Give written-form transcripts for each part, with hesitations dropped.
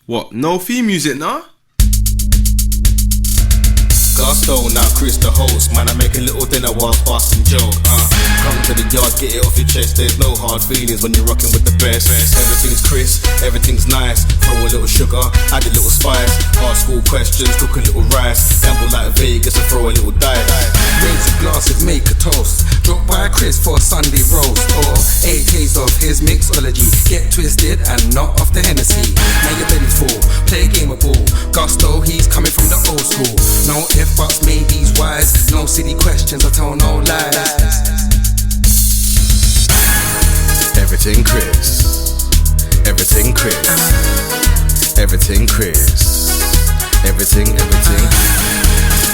What? No theme music, nah? Gusto, now Chris the host. Man, I make a little dinner while fasting joke. Come to the yard, get it off your chest. There's no hard feelings when you're rocking with the best. Everything's crisp, everything's nice. Throw a little sugar, add a little spice. Ask school questions, cook a little rice. Gamble like Vegas and throw a little dice. Raise your glasses, make a toast. Drop by Chris for a Sunday roast. Or 8 days of his mixology. Get twisted and not off the Hennessy. Now your belly's full, play a game of ball. Gusto, he's coming from the old school. No if buts, maybes, whys. No silly questions, I tell no lies. Everything Chris. Everything Chris. Everything Chris. Everything Chris.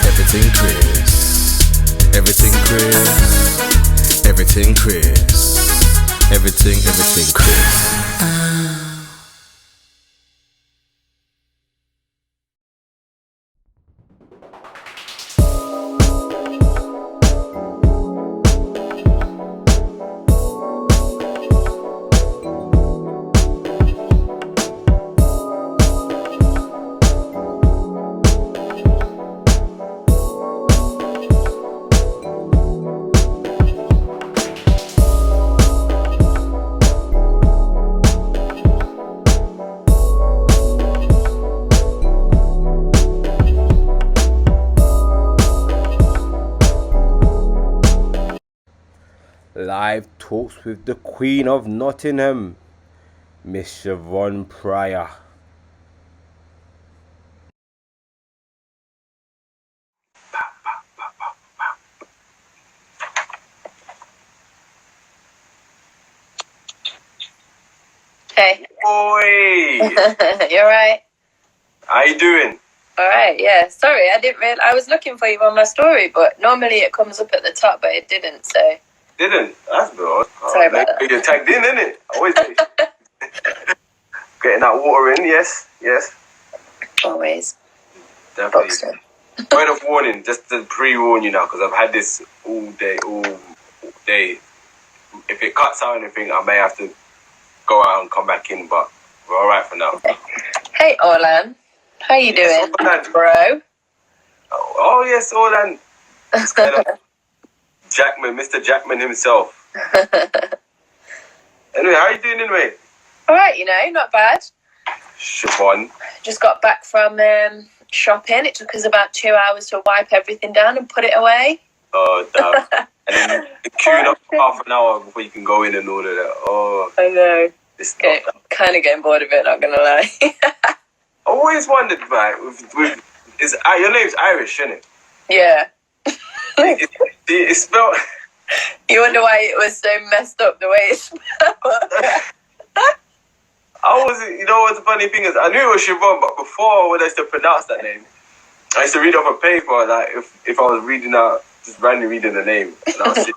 Everything Chris. Everything Chris. Everything Chris. Live talks with the Queen of Nottingham, Miss Siobhan Pryor. Hey. Oi! You alright? How you doing? Alright, yeah. Sorry, I was looking for you on my story, but normally it comes up at the top, but it didn't, so. Didn't? That's good. Sorry about that. You're tagged in, innit? Always getting that water in, yes. Always. Definitely. Boxer. Word of warning, just to pre-warn you now, because I've had this all day. If it cuts out anything, I may have to go out and come back in, but we're alright for now. Okay. Hey, Orlan. How you doing, bro? Oh, yes, Orlan. It's kind of Jackman, Mr. Jackman himself. Anyway, how you doing anyway? Alright, not bad. Siobhan. Just got back from shopping. It took us about 2 hours to wipe everything down and put it away. Oh, damn. And then you're queuing up for half an hour before you can go in and order that. Oh, I know. Kind of getting bored of it, not going to lie. I always wondered, man, your name's Irish, isn't it? Yeah. It's spelled... You wonder why it was so messed up the way it's spelled. You know what the funny thing is? I knew it was Siobhan, but before when I used to pronounce that name, I used to read off a paper, like, if I was reading out, just randomly reading the name. And I was saying,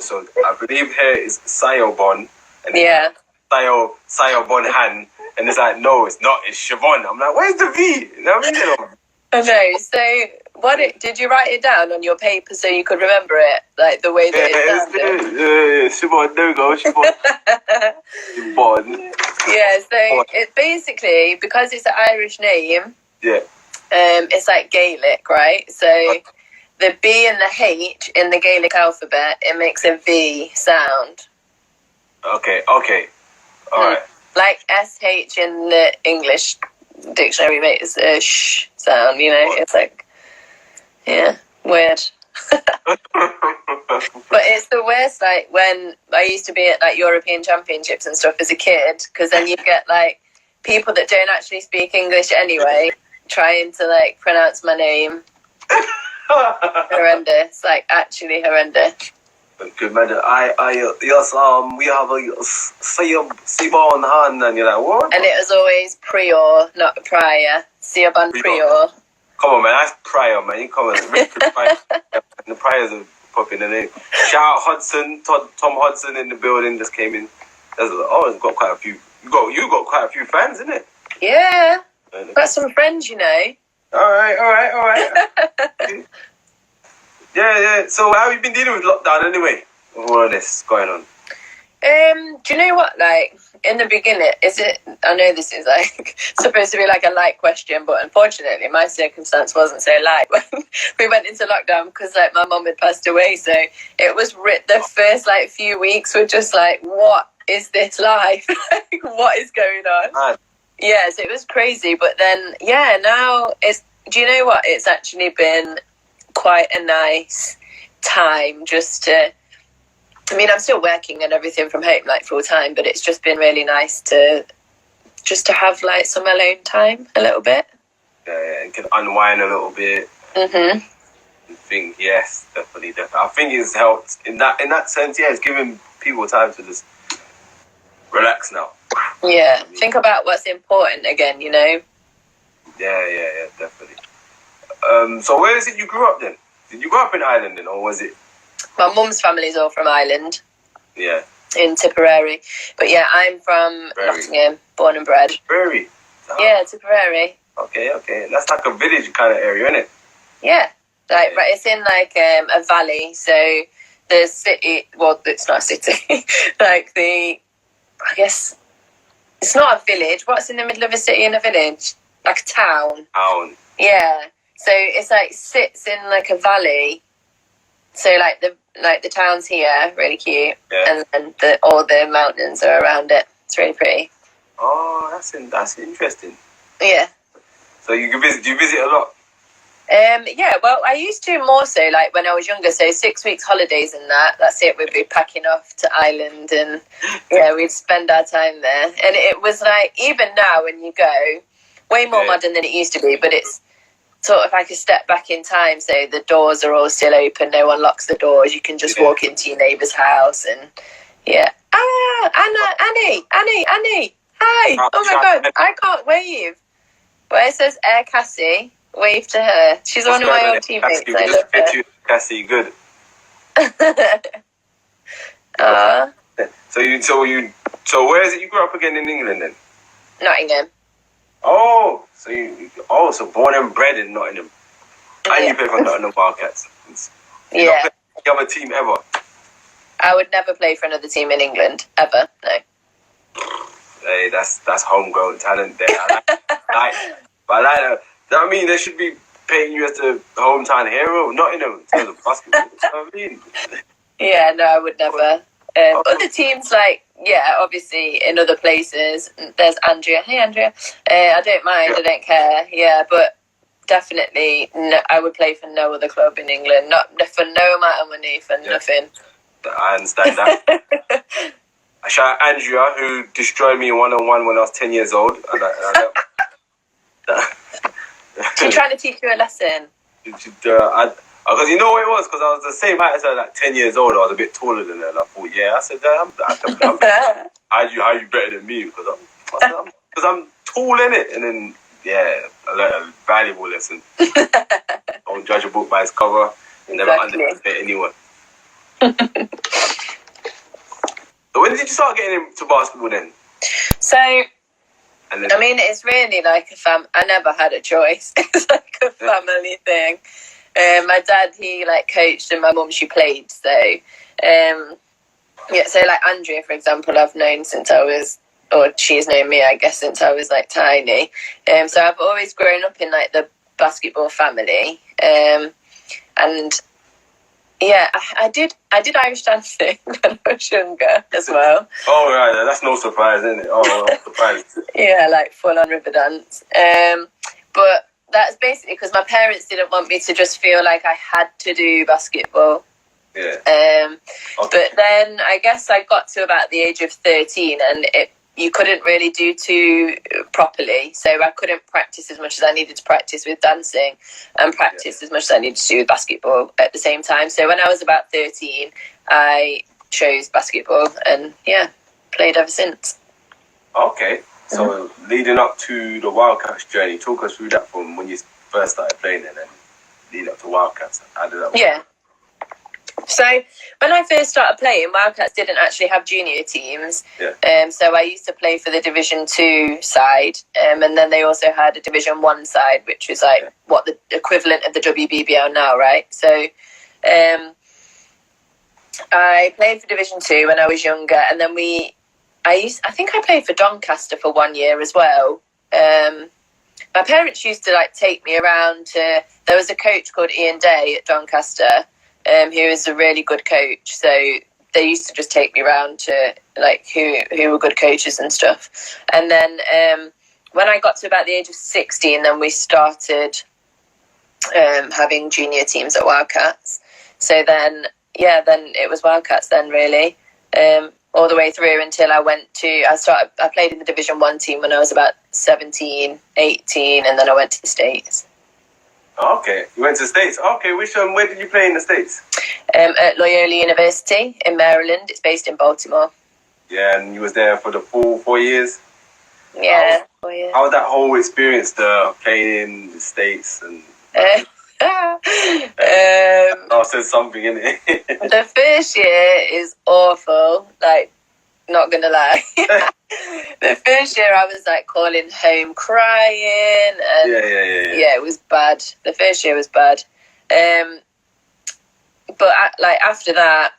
so I believe here is Siobhan. And yeah. Siobhan Han. And it's like, no, it's not, it's Siobhan. I'm like, where's the V? You know what I mean? Okay, so did you write it down on your paper so you could remember it, like the way that it sounded? Yeah, Siobhan, there we go, Siobhan. Siobhan. Yeah, so it basically, because it's an Irish name, it's like Gaelic, right? So the B and the H in the Gaelic alphabet, it makes a V sound. Okay, all right. Like SH in the English dictionary makes a sh sound, it's like, yeah, weird. But it's the worst, like, when I used to be at, like, European Championships and stuff as a kid, because then you get, like, people that don't actually speak English anyway trying to, like, pronounce my name. Horrendous, like, actually horrendous. Good man. Yes, we have a Siobhan Han, and you're like, what? And it was always Prior, not Prior. Siobhan Prior. Come on, man, that's Prior, man. You come on, Prior. The Priors are popping the name. Shout out Hudson, Tom Hudson in the building just came in. It's got quite a few. You got quite a few fans, isn't it? Yeah, got some friends, All right. Yeah. So how have you been dealing with lockdown anyway? With all of this going on? Do you know what, like, in the beginning, I know this is, like, supposed to be, like, a light question, but unfortunately, my circumstance wasn't so light when we went into lockdown because, like, my mum had passed away, so it was, the first, like, few weeks were just, like, what is this life? Like, what is going on? Yeah, so it was crazy, but then, yeah, now do you know what? It's actually been quite a nice time just to, I mean, I'm still working and everything from home, like, full time, but it's just been really nice to have, like, some alone time a little bit. Yeah, you can unwind a little bit. Mm-hmm. I think, yes, definitely. I think it's helped in that sense. Yeah, it's giving people time to just relax now. Yeah, think about what's important again, you know? Yeah, definitely. So where is it you grew up then? Did you grow up in Ireland then, or was it? My mum's family's all from Ireland. Yeah. In Tipperary. But yeah, I'm from Nottingham, born and bred. Tipperary? Oh. Yeah, Tipperary. Okay. That's like a village kind of area, isn't it? Yeah. Like, right, it's in, like, a valley, so the city, well, it's not a city, like, I guess, it's not a village. What's in the middle of a city and a village? Like a town. Town. Yeah. So it's, like, sits in, like, a valley. So, like, the town's here, really cute, and then all the mountains are around it. It's really pretty. Oh, that's interesting. Yeah. So do you visit a lot? Yeah, well, I used to more so, like, when I was younger, so 6 weeks holidays and that's it, we'd be packing off to Ireland, and, yeah, we'd spend our time there. And it was, like, even now when you go, way more modern than it used to be, but it's sort of like a step back in time, so the doors are all still open, no one locks the doors, you can just walk into your neighbour's house, and, yeah. Annie, hi, oh my God, I can't wave. Where it says Air Cassie, wave to her. She's one of my old teammates. I love her. Cassie, good. So where is it you grew up again in England then? Nottingham. Oh, so born and bred in Nottingham. And you play for Nottingham WILDCATS. You not play for any other team ever? I would never play for another team in England, ever, no. Hey, that's homegrown talent there. I like that. I mean, they should be paying you as the hometown hero, Nottingham, in terms of basketball. You know what I mean? Yeah, no, I would never. Other teams, like, yeah, obviously in other places, there's Andrea. Hey, Andrea. I don't mind, I don't care, yeah, but definitely no, I would play for no other club in England, not for no amount of money, for nothing. I understand that. I shout out Andrea, who destroyed me one-on-one when I was 10 years old. She's trying to teach you a lesson. Because you know what it was? Because I was the same height as her, like 10 years old. I was a bit taller than her. And I thought, I said, how you better than me? Because I'm tall, innit? And then, I learned a valuable lesson. Don't judge a book by its cover. And never underestimate anyone. So when did you start getting into basketball then? So, I mean, it's really like I never had a choice. It's like a family thing. My dad, he like coached, and my mum, she played. So, so like Andrea, for example, I've known since I was, or she's known me, I guess, since I was like tiny. So I've always grown up in like the basketball family. And yeah, I did Irish dancing when I was younger as well. Oh, right, that's no surprise, isn't it? Oh, no surprise. Yeah, like full-on river dance. But that's basically because my parents didn't want me to just feel like I had to do basketball. Yeah. But then I guess I got to about the age of 13, and you couldn't really do two properly. So I couldn't practice as much as I needed to practice with dancing, and practice as much as I needed to do with basketball at the same time. So when I was about 13, I chose basketball, and played ever since. Okay. So leading up to the WILDCATS journey, talk us through that from when you first started playing and then leading up to WILDCATS. How did that work? Yeah. So when I first started playing, WILDCATS didn't actually have junior teams. Yeah. So I used to play for the Division 2 side, and then they also had a Division 1 side, which was like what the equivalent of the WBBL now, right? So I played for Division 2 when I was younger, and then I think I played for Doncaster for 1 year as well. My parents used to like take me around to. There was a coach called Ian Day at Doncaster, who was a really good coach. So they used to just take me around to like who were good coaches and stuff. And then when I got to about the age of 16, then we started having junior teams at Wildcats. So then it was Wildcats then really. All the way through until I played in the Division 1 team when I was about 17, 18, and then I went to the States. Okay, you went to the States. Okay, where did you play in the States? At Loyola University in Maryland. It's based in Baltimore. Yeah, and you was there for the full 4 years? Yeah, 4 years. How was that whole experience, playing in the States? And I said something in it. The first year is awful, like, not gonna lie. The first year I was like calling home crying, and yeah, it was bad. The first year was bad. But after that,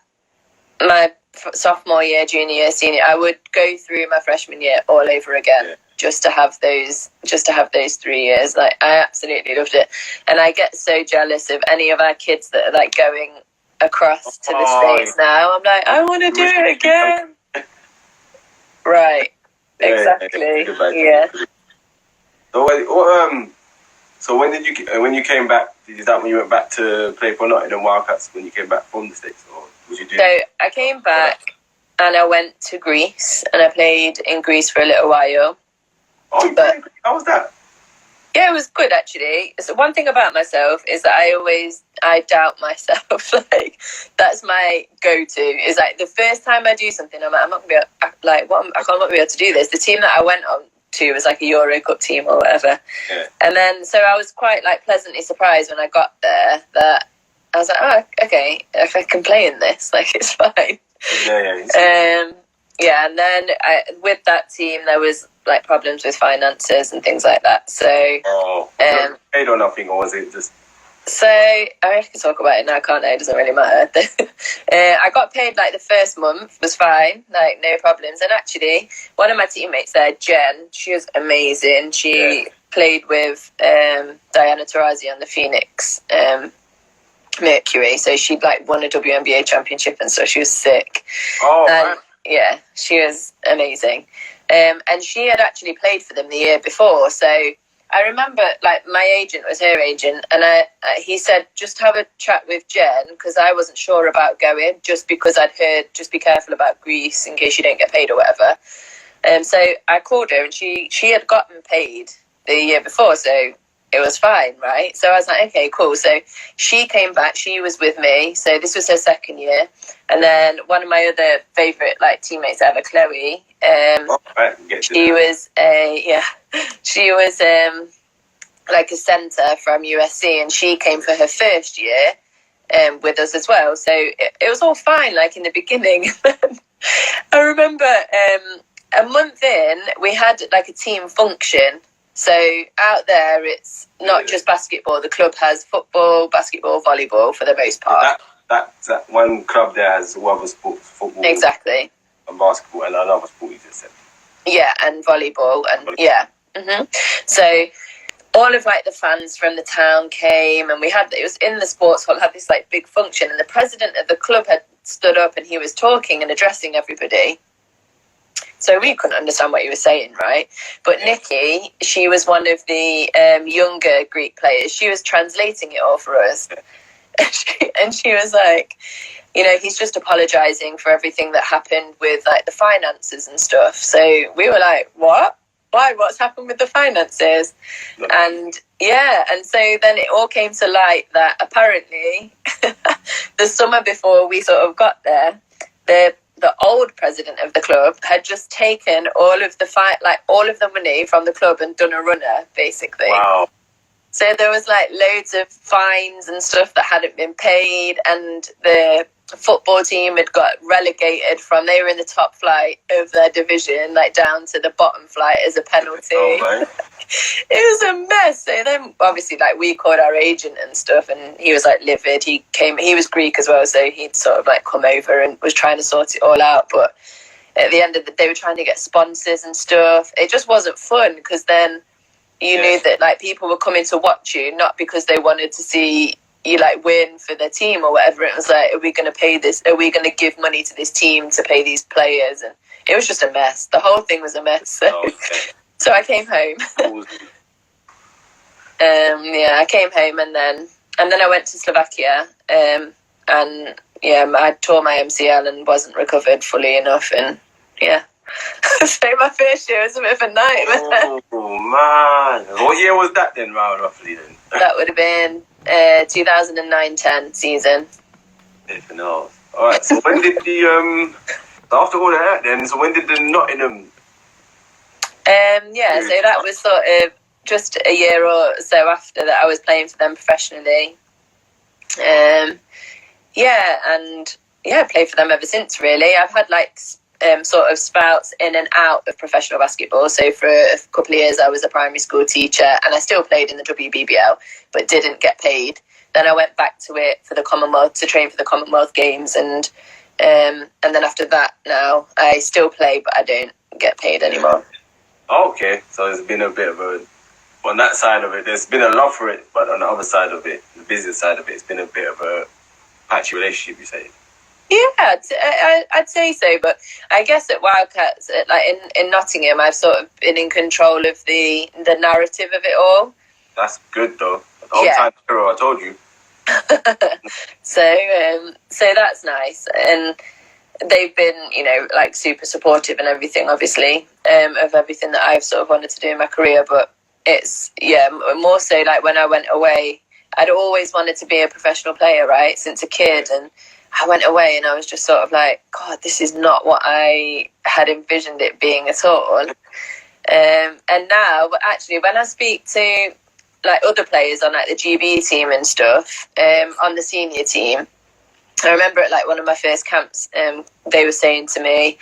my sophomore year, junior year, senior, I would go through my freshman year all over again. Just to have those 3 years. Like, I absolutely loved it. And I get so jealous of any of our kids that are like going across to the States now. I'm like, I want to do it again. Right. Exactly. Yeah. So when you came back, is that when you went back to play for Nottingham Wildcats when you came back from the States, or was you doing? So I came back and I went to Greece and I played in Greece for a little while. Oh, how was that? Yeah, it was good actually. So one thing about myself is that I doubt myself. Like, that's my go-to. Is like the first time I do something, I'm like, I'm not gonna be I be able to do this. The team that I went on to was like a Euro Cup team or whatever. Yeah. And then so I was quite like pleasantly surprised when I got there that I was like, oh, okay, if I can play in this, like, it's fine. Yeah, and then with that team there was like problems with finances and things like that. So paid or nothing, or was it just? So I can talk about it now, can't I? It doesn't really matter. I got paid like the first month was fine, like no problems. And actually, one of my teammates there, Jen, she was amazing. She played with Diana Taurasi on the Phoenix Mercury, so she'd like won a WNBA championship and so she was sick. Yeah, she was amazing. And she had actually played for them the year before. So I remember, like, my agent was her agent, and he said, just have a chat with Jen, because I wasn't sure about going, just because I'd heard, just be careful about Greece in case you don't get paid or whatever. So I called her, and she had gotten paid the year before, so it was fine, right? So I was like, okay, cool. So she came back, she was with me, so this was her second year. And then one of my other favourite like teammates ever, Chloe, she was like a centre from USC, and she came for her first year with us as well. So it was all fine, like in the beginning. I remember a month in, we had like a team function. So out there, it's not just basketball. The club has football, basketball, volleyball for the most part. That one club there has other sports, football, exactly, and basketball, and another sport you just said. Yeah, and volleyball, and yeah. Mm-hmm. So all of like the fans from the town came, and it was in the sports hall, had this like big function, and the president of the club had stood up and he was talking and addressing everybody. So we couldn't understand what he was saying, right? But Nikki, she was one of the younger Greek players. She was translating it all for us. And she was like, you know, he's just apologising for everything that happened with like the finances and stuff. So we were like, what? Why? What's happened with the finances? And yeah, and so then it all came to light that apparently the summer before we sort of got there, the old president of the club had just taken all of the money from the club and done a runner, basically. Wow. So there was like loads of fines and stuff that hadn't been paid, and the football team had got relegated from, they were in the top flight of their division, like down to the bottom flight as a penalty. Oh, It was a mess. So then obviously like we called our agent and stuff, and he was like livid. He was Greek as well, so he'd sort of like come over and was trying to sort it all out. But at the end of the day, they were trying to get sponsors and stuff. It just wasn't fun, because then you knew that like people were coming to watch you, not because they wanted to see you like win for their team or whatever. It was like, are we going to pay this? Are we going to give money to this team to pay these players? And it was just a mess. The whole thing was a mess. So, so I came home. I came home and then I went to Slovakia. And yeah, I tore my MCL and wasn't recovered fully enough. And yeah. So my first year was a bit of a nightmare. Oh man, what year was that then, roughly then? That would have been 2009-10 season. No. All right. So when did the after all of that then? So when did the Nottingham? Yeah. So that was sort of just a year or so after that I was playing for them professionally. Played for them ever since. Really, I've had like sort of spouts in and out of professional basketball. So for a couple of years I was a primary school teacher, and I still played in the WBBL but didn't get paid. Then I went back to it for the Commonwealth, to train for the Commonwealth Games, and then after that now I still play but I don't get paid anymore. Okay, so there's been a bit of a, on that side of it there's been a love for it, but on the other side of it, the business side of it, it's been a bit of a patchy relationship, you say? Yeah, I'd say so, but I guess at Wildcats, like in Nottingham, I've sort of been in control of the narrative of it all. That's good though. The whole time I told you. So that's nice, and they've been, you know, like super supportive and everything, obviously, of everything that I've sort of wanted to do in my career. But it's more so like when I went away, I'd always wanted to be a professional player, right, since a kid, and I went away and I was just sort of like, God, this is not what I had envisioned it being at all. And now, actually, when I speak to like other players on like the GB team and stuff, on the senior team, I remember at like one of my first camps, they were saying to me,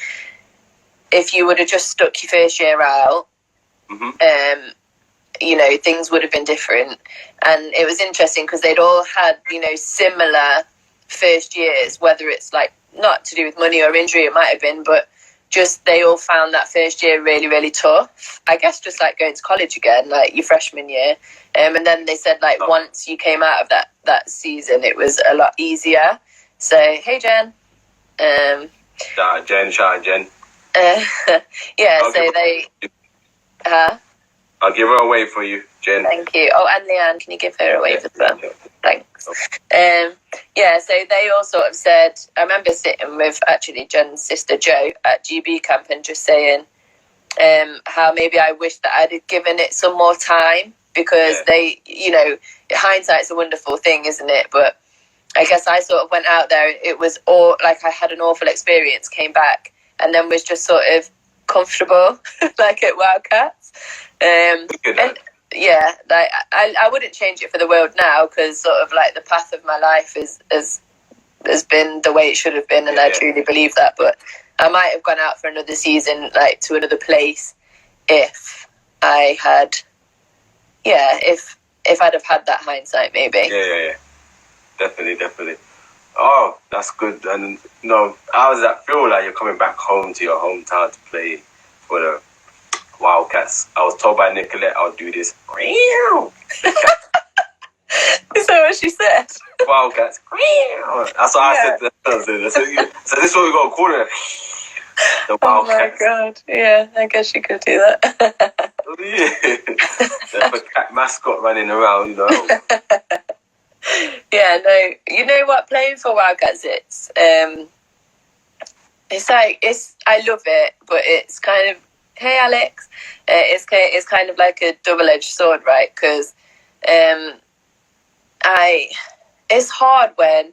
if you would have just stuck your first year out, you know, things would have been different. And it was interesting because they'd all had, you know, similar first years, whether it's like not to do with money or injury, it might have been, but just they all found that first year really, really tough. I guess just like going to college again, like your freshman year. And then they said like once you came out of that season, it was a lot easier. So, hey, Jen. Shout out Jen. I'll give her a wave for you, Jen. Thank you. Oh, and Leanne, can you give her a wave as well? Yeah. Thanks. So they all sort of said, I remember sitting with actually Jen's sister Jo at GB camp and just saying how maybe I wish that I'd have given it some more time, because they, you know, hindsight's a wonderful thing, isn't it? But I guess I sort of went out there, it was all like I had an awful experience, came back, and then was just sort of comfortable, like at Wildcats. Like I wouldn't change it for the world now, because sort of like the path of my life has been the way it should have been, and I truly believe that. But I might have gone out for another season, like to another place, if I had, if I'd have had that hindsight, maybe. Yeah. Definitely. Oh, that's good. And no, how does that feel, like you're coming back home to your hometown to play for the Wildcats? I was told by Nicolette I'll do this. Is that what she said? Wildcats. That's what I said. So this is what we got to call it. The Wildcats. Oh my God. Yeah, I guess you could do that. The cat mascot running around, you know. Yeah, no, you know what, playing for Wildcats, it's like, I love it, but it's kind of, hey Alex, it's kind of like a double-edged sword, right? Because it's hard when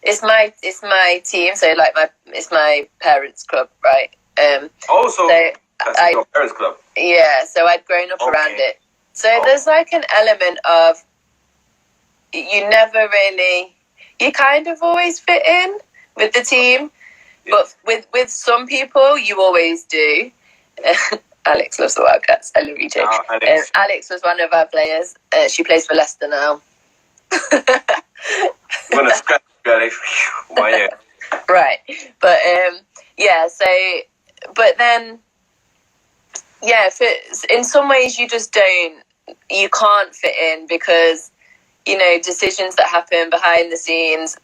it's my team, so like it's my parents' club, right? So that's your parents' club. Yeah, so I'd grown up around it, so there's like an element of you kind of always fit in, with the team. Yeah. But with some people, you always do. Alex loves the Wildcats. I love you too. Alex was one of our players. She plays for Leicester now. I'm gonna scratch you, Alex. My ear. Right, but yeah. So, but then, yeah. In some ways, you just don't. You can't fit in because decisions that happen behind the scenes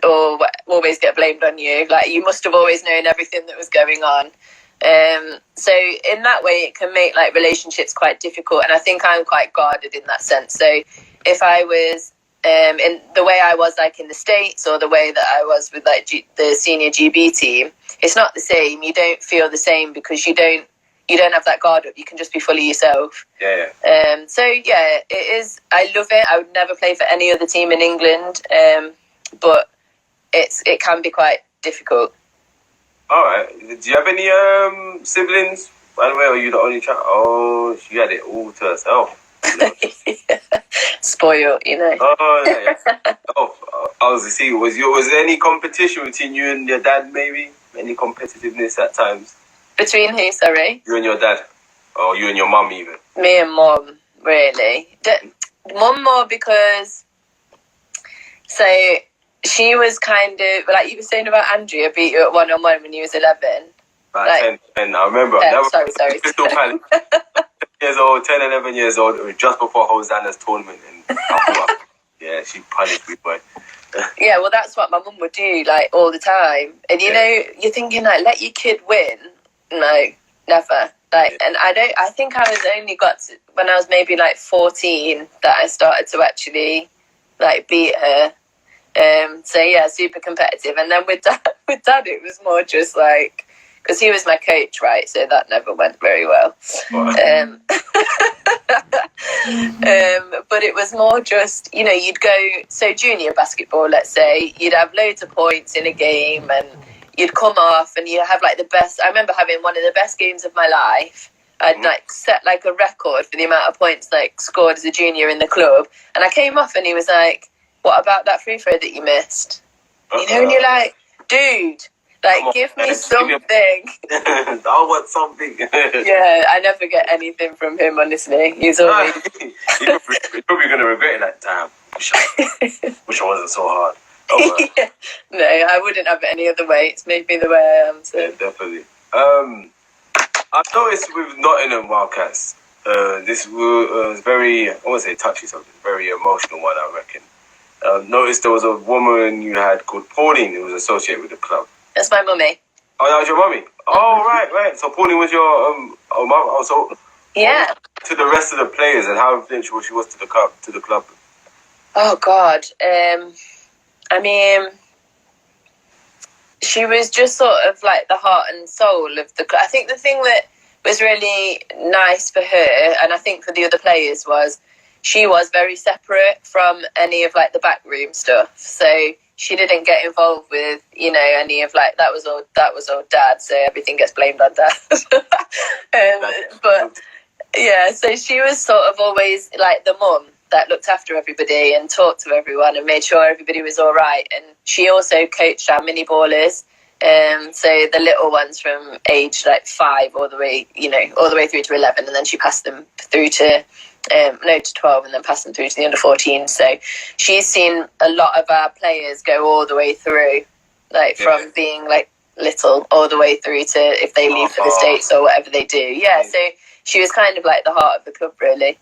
or always get blamed on you. Like, you must have always known everything that was going on. So in that way, it can make like relationships quite difficult. And I think I'm quite guarded in that sense. So if I was in the way I was like in the States or the way that I was with like the senior GB team, it's not the same. You don't feel the same because you don't have that guard up. You can just be fully yourself. Yeah. So yeah, it is. I love it. I would never play for any other team in England. But it can be quite difficult. All right. Do you have any siblings, by the way, or are you the only child? Oh, she had it all to herself. Spoiled, Oh, yeah. I was to see. Was there any competition between you and your dad? Maybe any competitiveness at times Between who? Sorry. you and your dad, or you and your mum even? Me and Mum, really. Mum more because she was kind of like you were saying about Andrea beat you at 1-on-1 when you was 11. Like 10, I remember. Sorry. Still 10 years old, 10, 11 years old. It was just before Hosanna's tournament, and yeah, she punished me, boy. Yeah, well, that's what my mum would do, like, all the time. And you're thinking, like, let your kid win. No, never. Like, and I think I was only got to, when I was maybe like 14 that I started to actually like beat her. So yeah, super competitive. And then with dad, it was more just like, because he was my coach, right? So that never went very well. But it was more just, you'd go, so junior basketball, let's say, you'd have loads of points in a game and you'd come off and you have like the best. I remember having one of the best games of my life. I'd like set like a record for the amount of points like scored as a junior in the club. And I came off and he was like, "What about that free throw that you missed?" And you're like, "Dude, like, give me something." I want something. Yeah, I never get anything from him, honestly. He's always... You're probably going to regret it, like, damn, wish I wasn't so hard. Oh, yeah. No, I wouldn't have it any other way. It's made me the way I am. So. Yeah, definitely. I've noticed with Nottingham Wildcats, this was very, I won't say touchy subject, very emotional one, I reckon. Noticed there was a woman you had called Pauline who was associated with the club. That's my mummy. Oh, that was your mummy? Oh, right. So Pauline was your mum. Oh, so yeah. To the rest of the players and how influential she was to the club. Oh God. I mean, she was just sort of like the heart and soul of the club. I think the thing that was really nice for her, and I think for the other players, was she was very separate from any of like the backroom stuff. So she didn't get involved with, any of like that was all dad. So everything gets blamed on dad. But yeah, so she was sort of always like the mum that looked after everybody and talked to everyone and made sure everybody was all right. And she also coached our mini ballers. So the little ones from age like 5 all the way through to 11, and then she passed them through to 12, and then passed them through to the under 14. So she's seen a lot of our players go all the way through, like from being like little all the way through to if they leave for the States or whatever they do. Yeah, so she was kind of like the heart of the club, really.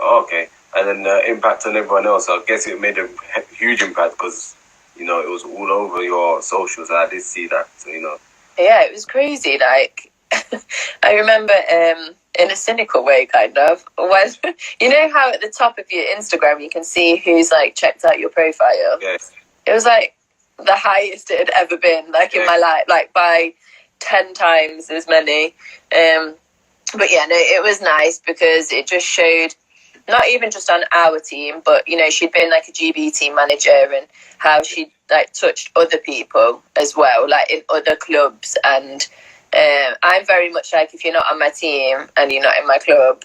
Okay, and then the impact on everyone else. I guess it made a huge impact because it was all over your socials. I did see that, so Yeah, it was crazy. Like, I remember in a cynical way, kind of, when how at the top of your Instagram you can see who's like checked out your profile. Yes. It was like the highest it had ever been, like in my life, like by 10 times as many. But yeah, no, it was nice because it just showed, not even just on our team, but she'd been like a GB team manager and how she like touched other people as well, like in other clubs. And I'm very much like, if you're not on my team and you're not in my club,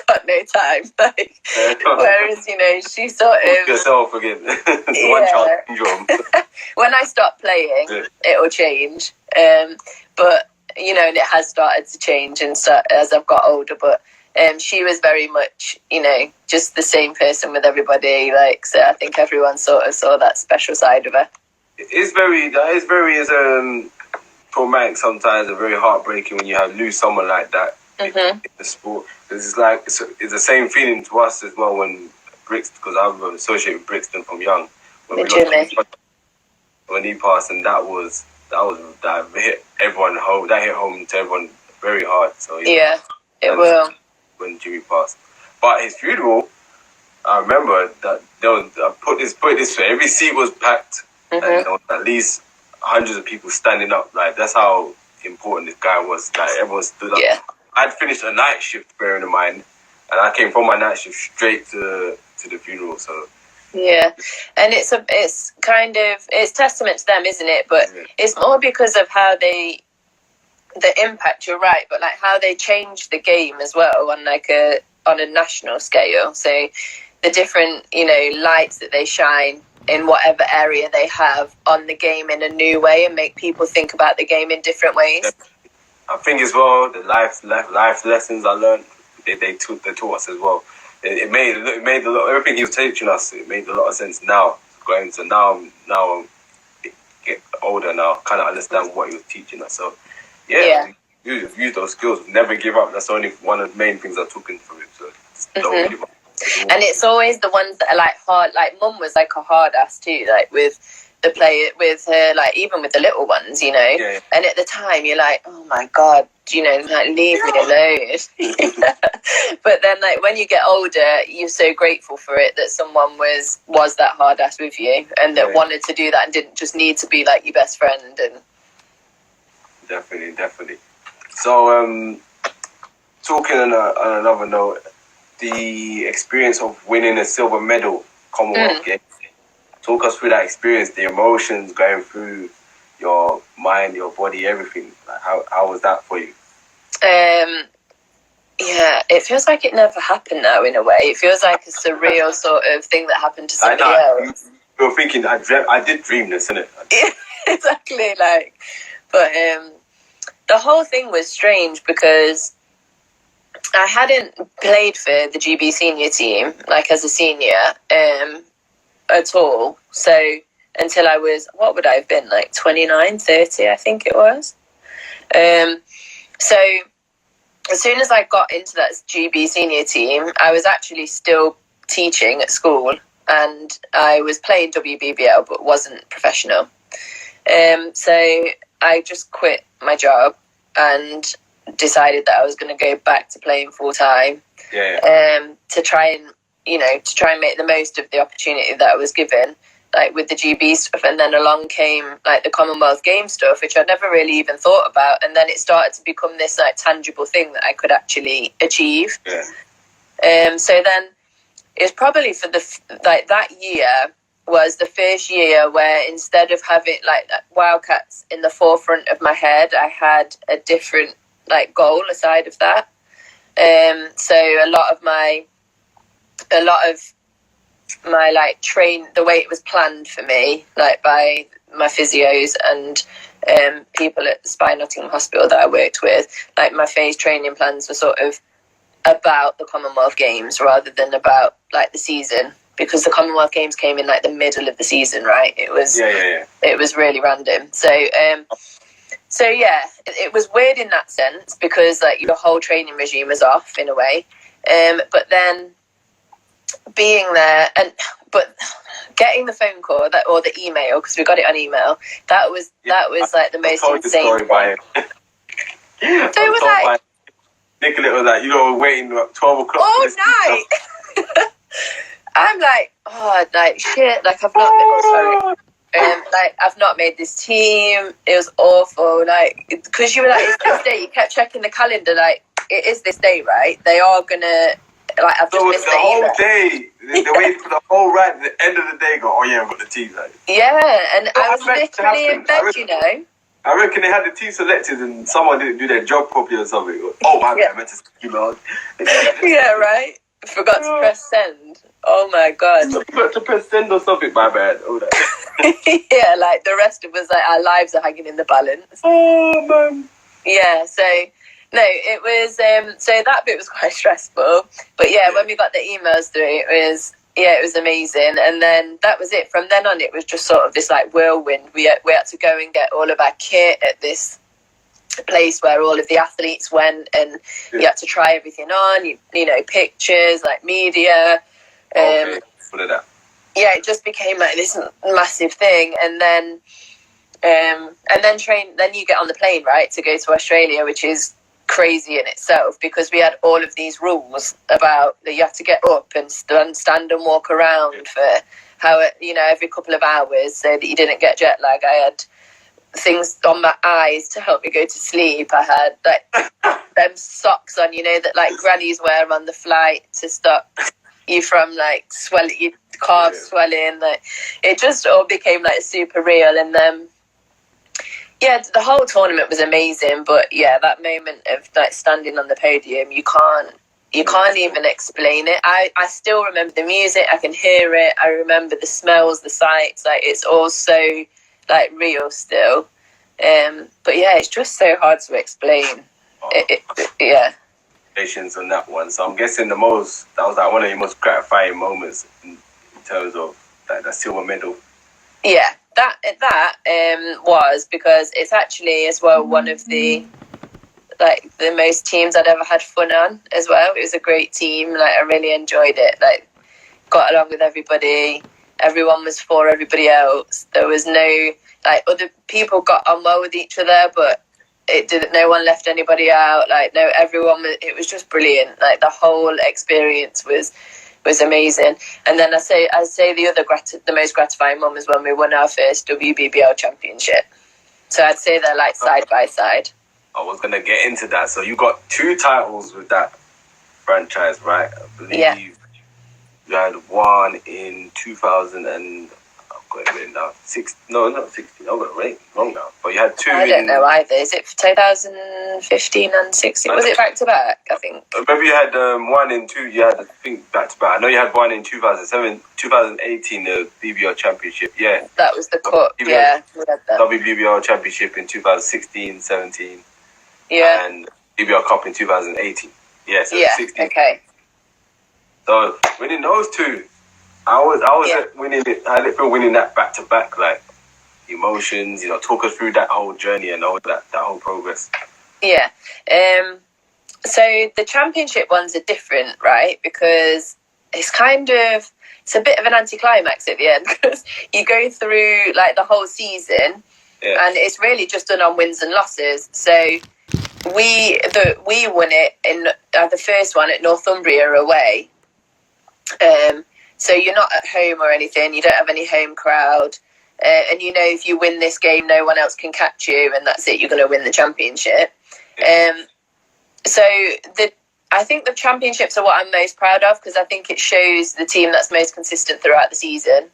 got no time. Like, whereas, you know, she sort of yourself again. One child syndrome. When I stop playing, it'll change. But you know, and it has started to change and as I've got older. But she was very much, you know, just the same person with everybody. Like, so I think everyone sort of saw that special side of her. It's very traumatic sometimes and very heartbreaking when you lose someone like that in the sport. It's like it's the same feeling to us as well when Brixton, because I'm associated with Brixton from young. When he passed, and that hit everyone home. That hit home to everyone very hard. So yeah, it will. When Jimmy passed, but his funeral, I remember that there was. Put it this way: every seat was packed, and there was at least hundreds of people standing up. Like, that's how important this guy was. Like, everyone stood up. Yeah. I'd finished a night shift, bearing in mind, and I came from my night shift straight to the funeral. So. Yeah, and it's testament to them, isn't it? But it's more because of how the impact. You're right, but like how they changed the game as well on a national scale. So the different, you know, lights that they shine in whatever area they have on the game in a new way and make people think about the game in different ways. I think as well the life lessons I learned, they taught us as well. It made a lot. Everything he was teaching us, it made a lot of sense now. Going to now get older now, kind of understand what he was teaching us. So use those skills. Never give up. That's only one of the main things I took from it. So don't give up. And it's always the ones that are like hard. Like Mum was like a hard ass too. Like with the play with her, like even with the little ones, you know. Yeah. And at the time, you're like, oh my God, you know, like leave me alone. But then, like when you get older, you're so grateful for it that someone was that hard ass with you and that wanted to do that and didn't just need to be like your best friend. And definitely. So, talking on another note, the experience of winning a silver medal Commonwealth Games. Talk us through that experience, the emotions going through your mind, your body, everything. Like how was that for you? Yeah, it feels like it never happened now in a way. It feels like a surreal sort of thing that happened to somebody else. You're thinking, I did dream this, innit? Exactly, like, but the whole thing was strange because I hadn't played for the GB senior team, like as a senior, at all. So until I was, what would I have been, like 29, 30, I think it was. So as soon as I got into that GB senior team, I was actually still teaching at school and I was playing WBBL but wasn't professional. So I just quit my job and decided that I was going to go back to playing full time. To try and make the most of the opportunity that I was given, like with the GB stuff. And then along came like the Commonwealth Games stuff, which I'd never really even thought about. And then it started to become this like tangible thing that I could actually achieve. So then it was probably for that year was the first year where instead of having like Wildcats in the forefront of my head, I had a different like goal aside of that. So a lot of my like the way it was planned for me, like by my physios and people at the Spy Nottingham Hospital that I worked with, like my phase training plans were sort of about the Commonwealth Games rather than about like the season, because the Commonwealth Games came in like the middle of the season, right? It was it was really random. So yeah, it was weird in that sense because like your whole training regime was off in a way. But then being there but getting the phone call or the email, because we got it on email, that was like the most insane thing. So it was like Nicola was like, we're waiting 12 o'clock all night. I'm like, oh, like shit, like I've not I've not made this team. It was awful, like because you were like, it's this day. You kept checking the calendar, like it is this day, right? They are gonna. Like, I've just missed the whole day. They waited for the whole ride. At the end of the day, go, oh yeah, I've got the team. Like. Yeah, and I was literally in bed, I reckon they had the team selected and someone didn't do their job properly or something. Oh my God, I meant to email. Yeah, right. Forgot to press send. Oh my God. Forgot to press send or something. My bad. Oh, that. Yeah, like the rest of us, like our lives are hanging in the balance. Oh man. Yeah. So no, it was. So that bit was quite stressful. But yeah, when we got the emails through, it was amazing. And then that was it. From then on, it was just sort of this like whirlwind. We had to go and get all of our kit at this place where all of the athletes went, and you had to try everything on. You know, pictures, like media. Okay. What did that? Yeah, it just became like this massive thing, and then train. Then you get on the plane, right, to go to Australia, which is crazy in itself because we had all of these rules about that you have to get up and stand and walk around for every couple of hours so that you didn't get jet lag. I had things on my eyes to help me go to sleep. I had like them socks on, that like grannies wear on the flight to stop you from like swelling, your calves swelling. Like it just all became like super real, and then. Yeah, the whole tournament was amazing, but yeah, that moment of like standing on the podium, you can't even explain it. I still remember the music, I can hear it, I remember the smells, the sights, like it's all so like real still. But yeah, it's just so hard to explain. Yeah. Congratulations on that one. So I'm guessing that was like one of your most gratifying moments in terms of like that silver medal. Yeah. That was because it's actually as well one of the most teams I'd ever had fun on as well. It was a great team. Like I really enjoyed it. Like got along with everybody. Everyone was for everybody else. There was no like other people got on well with each other, but it didn't. No one left anybody out. Like no, everyone. It was just brilliant. Like the whole experience was amazing. And then I say the most gratifying moment was when we won our first WBBL championship. So I'd say they're like side by side. I was going to get into that. So you got 2 titles with that franchise, right? I believe you had one in 2000 and I've got it now. Not 16. I've got it wrong now. But you had 2. I don't know either. Is it 2015 and 16? Was it back to back? I think. Maybe you had 1 and 2. You had, I think, back to back. I know you had 1 in 2007, 2018, the BBL Championship. Yeah. That was the cup. We had that. WBBL Championship in 2016, 17. Yeah. And BBL Cup in 2018. Yeah. So 16. Okay. So winning those 2. I was winning it. How did it feel winning that back to back? Like emotions, talk us through that whole journey and all that whole progress. Yeah. So the championship ones are different, right? Because it's a bit of an anticlimax at the end because you go through like the whole season and it's really just done on wins and losses. So we won it in the first one at Northumbria away. So you're not at home or anything. You don't have any home crowd. And if you win this game, no one else can catch you, and that's it. You're going to win the championship. So I think the championships are what I'm most proud of because I think it shows the team that's most consistent throughout the season.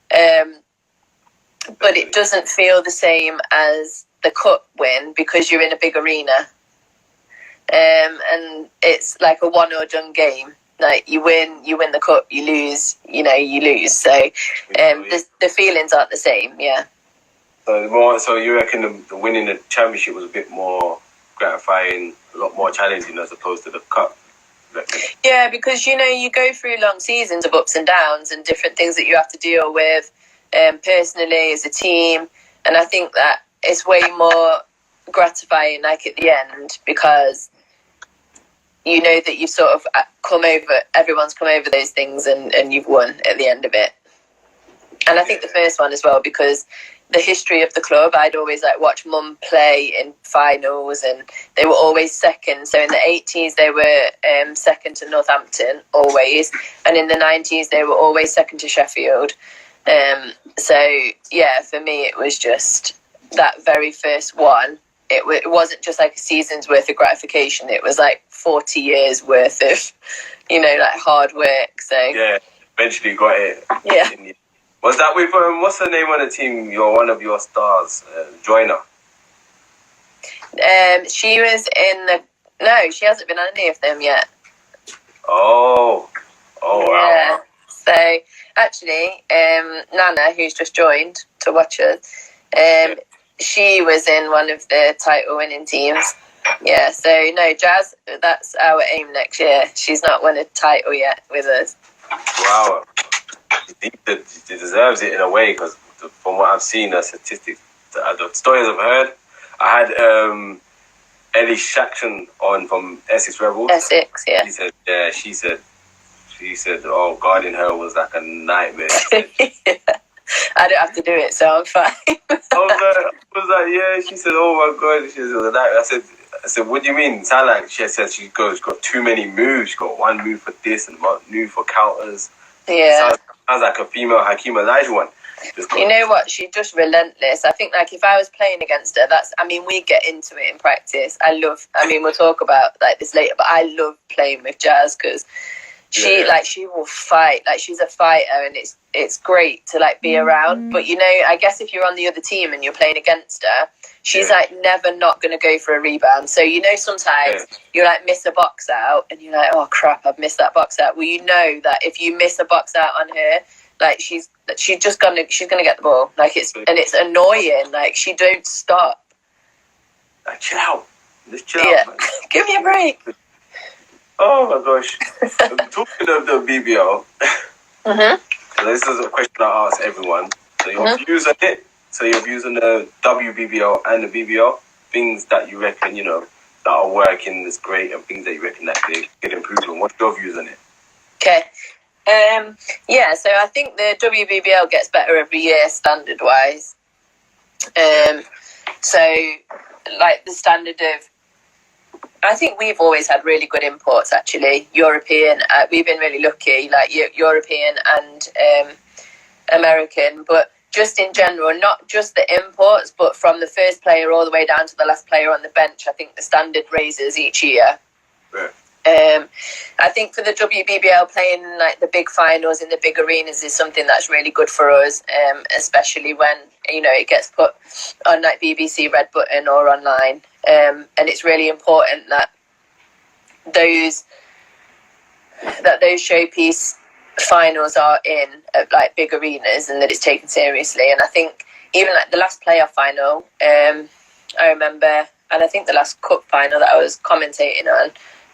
But it doesn't feel the same as the cup win because you're in a big arena. And it's like a one or done game. Like you win the cup, you lose, you lose. So the feelings aren't the same, yeah. So you reckon the winning the championship was a bit more gratifying, a lot more challenging as opposed to the cup? Yeah, because you go through long seasons of ups and downs and different things that you have to deal with personally as a team, and I think that it's way more gratifying like at the end because you know that you've sort of everyone's come over those things and you've won at the end of it. And I think the first one as well, because the history of the club, I'd always watch Mum play in finals and they were always second. So in the 80s, they were second to Northampton, always. And in the 90s, they were always second to Sheffield. So, yeah, for me, it was just that very first one. It wasn't just like a season's worth of gratification. It was 40 years worth of, hard work. So yeah, eventually got it. Yeah. Was that with what's the name of the team? You're one of your stars, Joyner. She was in the... No, she hasn't been on any of them yet. Oh, Yeah. wow. So, actually, Nana, who's just joined to watch us, she was in one of the title-winning teams. Yeah, so, no, Jazz, that's our aim next year. She's not won a title yet with us. Wow. She deserves it in a way, because from what I've seen, the statistics, the stories I've heard, I had Ellie Shackson on from Essex Rebels. Essex, yeah. She said, oh, guarding her was like a nightmare. Yeah. I don't have to do it, so I'm fine. I was like, yeah. She said, oh my God. She said, it was a nightmare. I said, what do you mean? It sounded like she said she's got too many moves. She's got one move for this and one move for counters. Yeah. Sounds like a female Hakeem Olajuwon. You know what? She's just relentless. I think, like, if I was playing against her, we get into it in practice. We'll talk about, like, this later, but I love playing with Jazz because she will fight. Like, she's a fighter, and it's great to, like, be around. But, you know, I guess if you're on the other team and you're playing against her, she's, like, never not going to go for a rebound. So, you know, sometimes you, like, miss a box out, and you're like, oh, crap, I've missed that box out. Well, you know that if you miss a box out on her, like, she's gonna get the ball. Like, it's annoying. Like, she don't stop. Like, chill out. Just chill Yeah. out, man. Give me a break. Oh my gosh. Talking of the BBL, so this is a question I ask everyone. So your views on it. So your views on the WBBL and the BBL, things that you reckon, you know, that are working is great, and things that you reckon that they could improve on. What's your views on it? Okay. So I think the WBBL gets better every year standard-wise. So, like, the standard of... I think we've always had really good imports, actually. European, we've been really lucky, like European and American, but just in general, not just the imports, but from the first player all the way down to the last player on the bench, I think the standard raises each year. Yeah. I think for the WBBL, playing like the big finals in the big arenas is something that's really good for us, especially when, you know, it gets put on like BBC Red Button or online, and it's really important that those showpiece finals are in like big arenas and that it's taken seriously. And I think even like the last playoff final, I remember, and I think the last cup final that I was commentating on,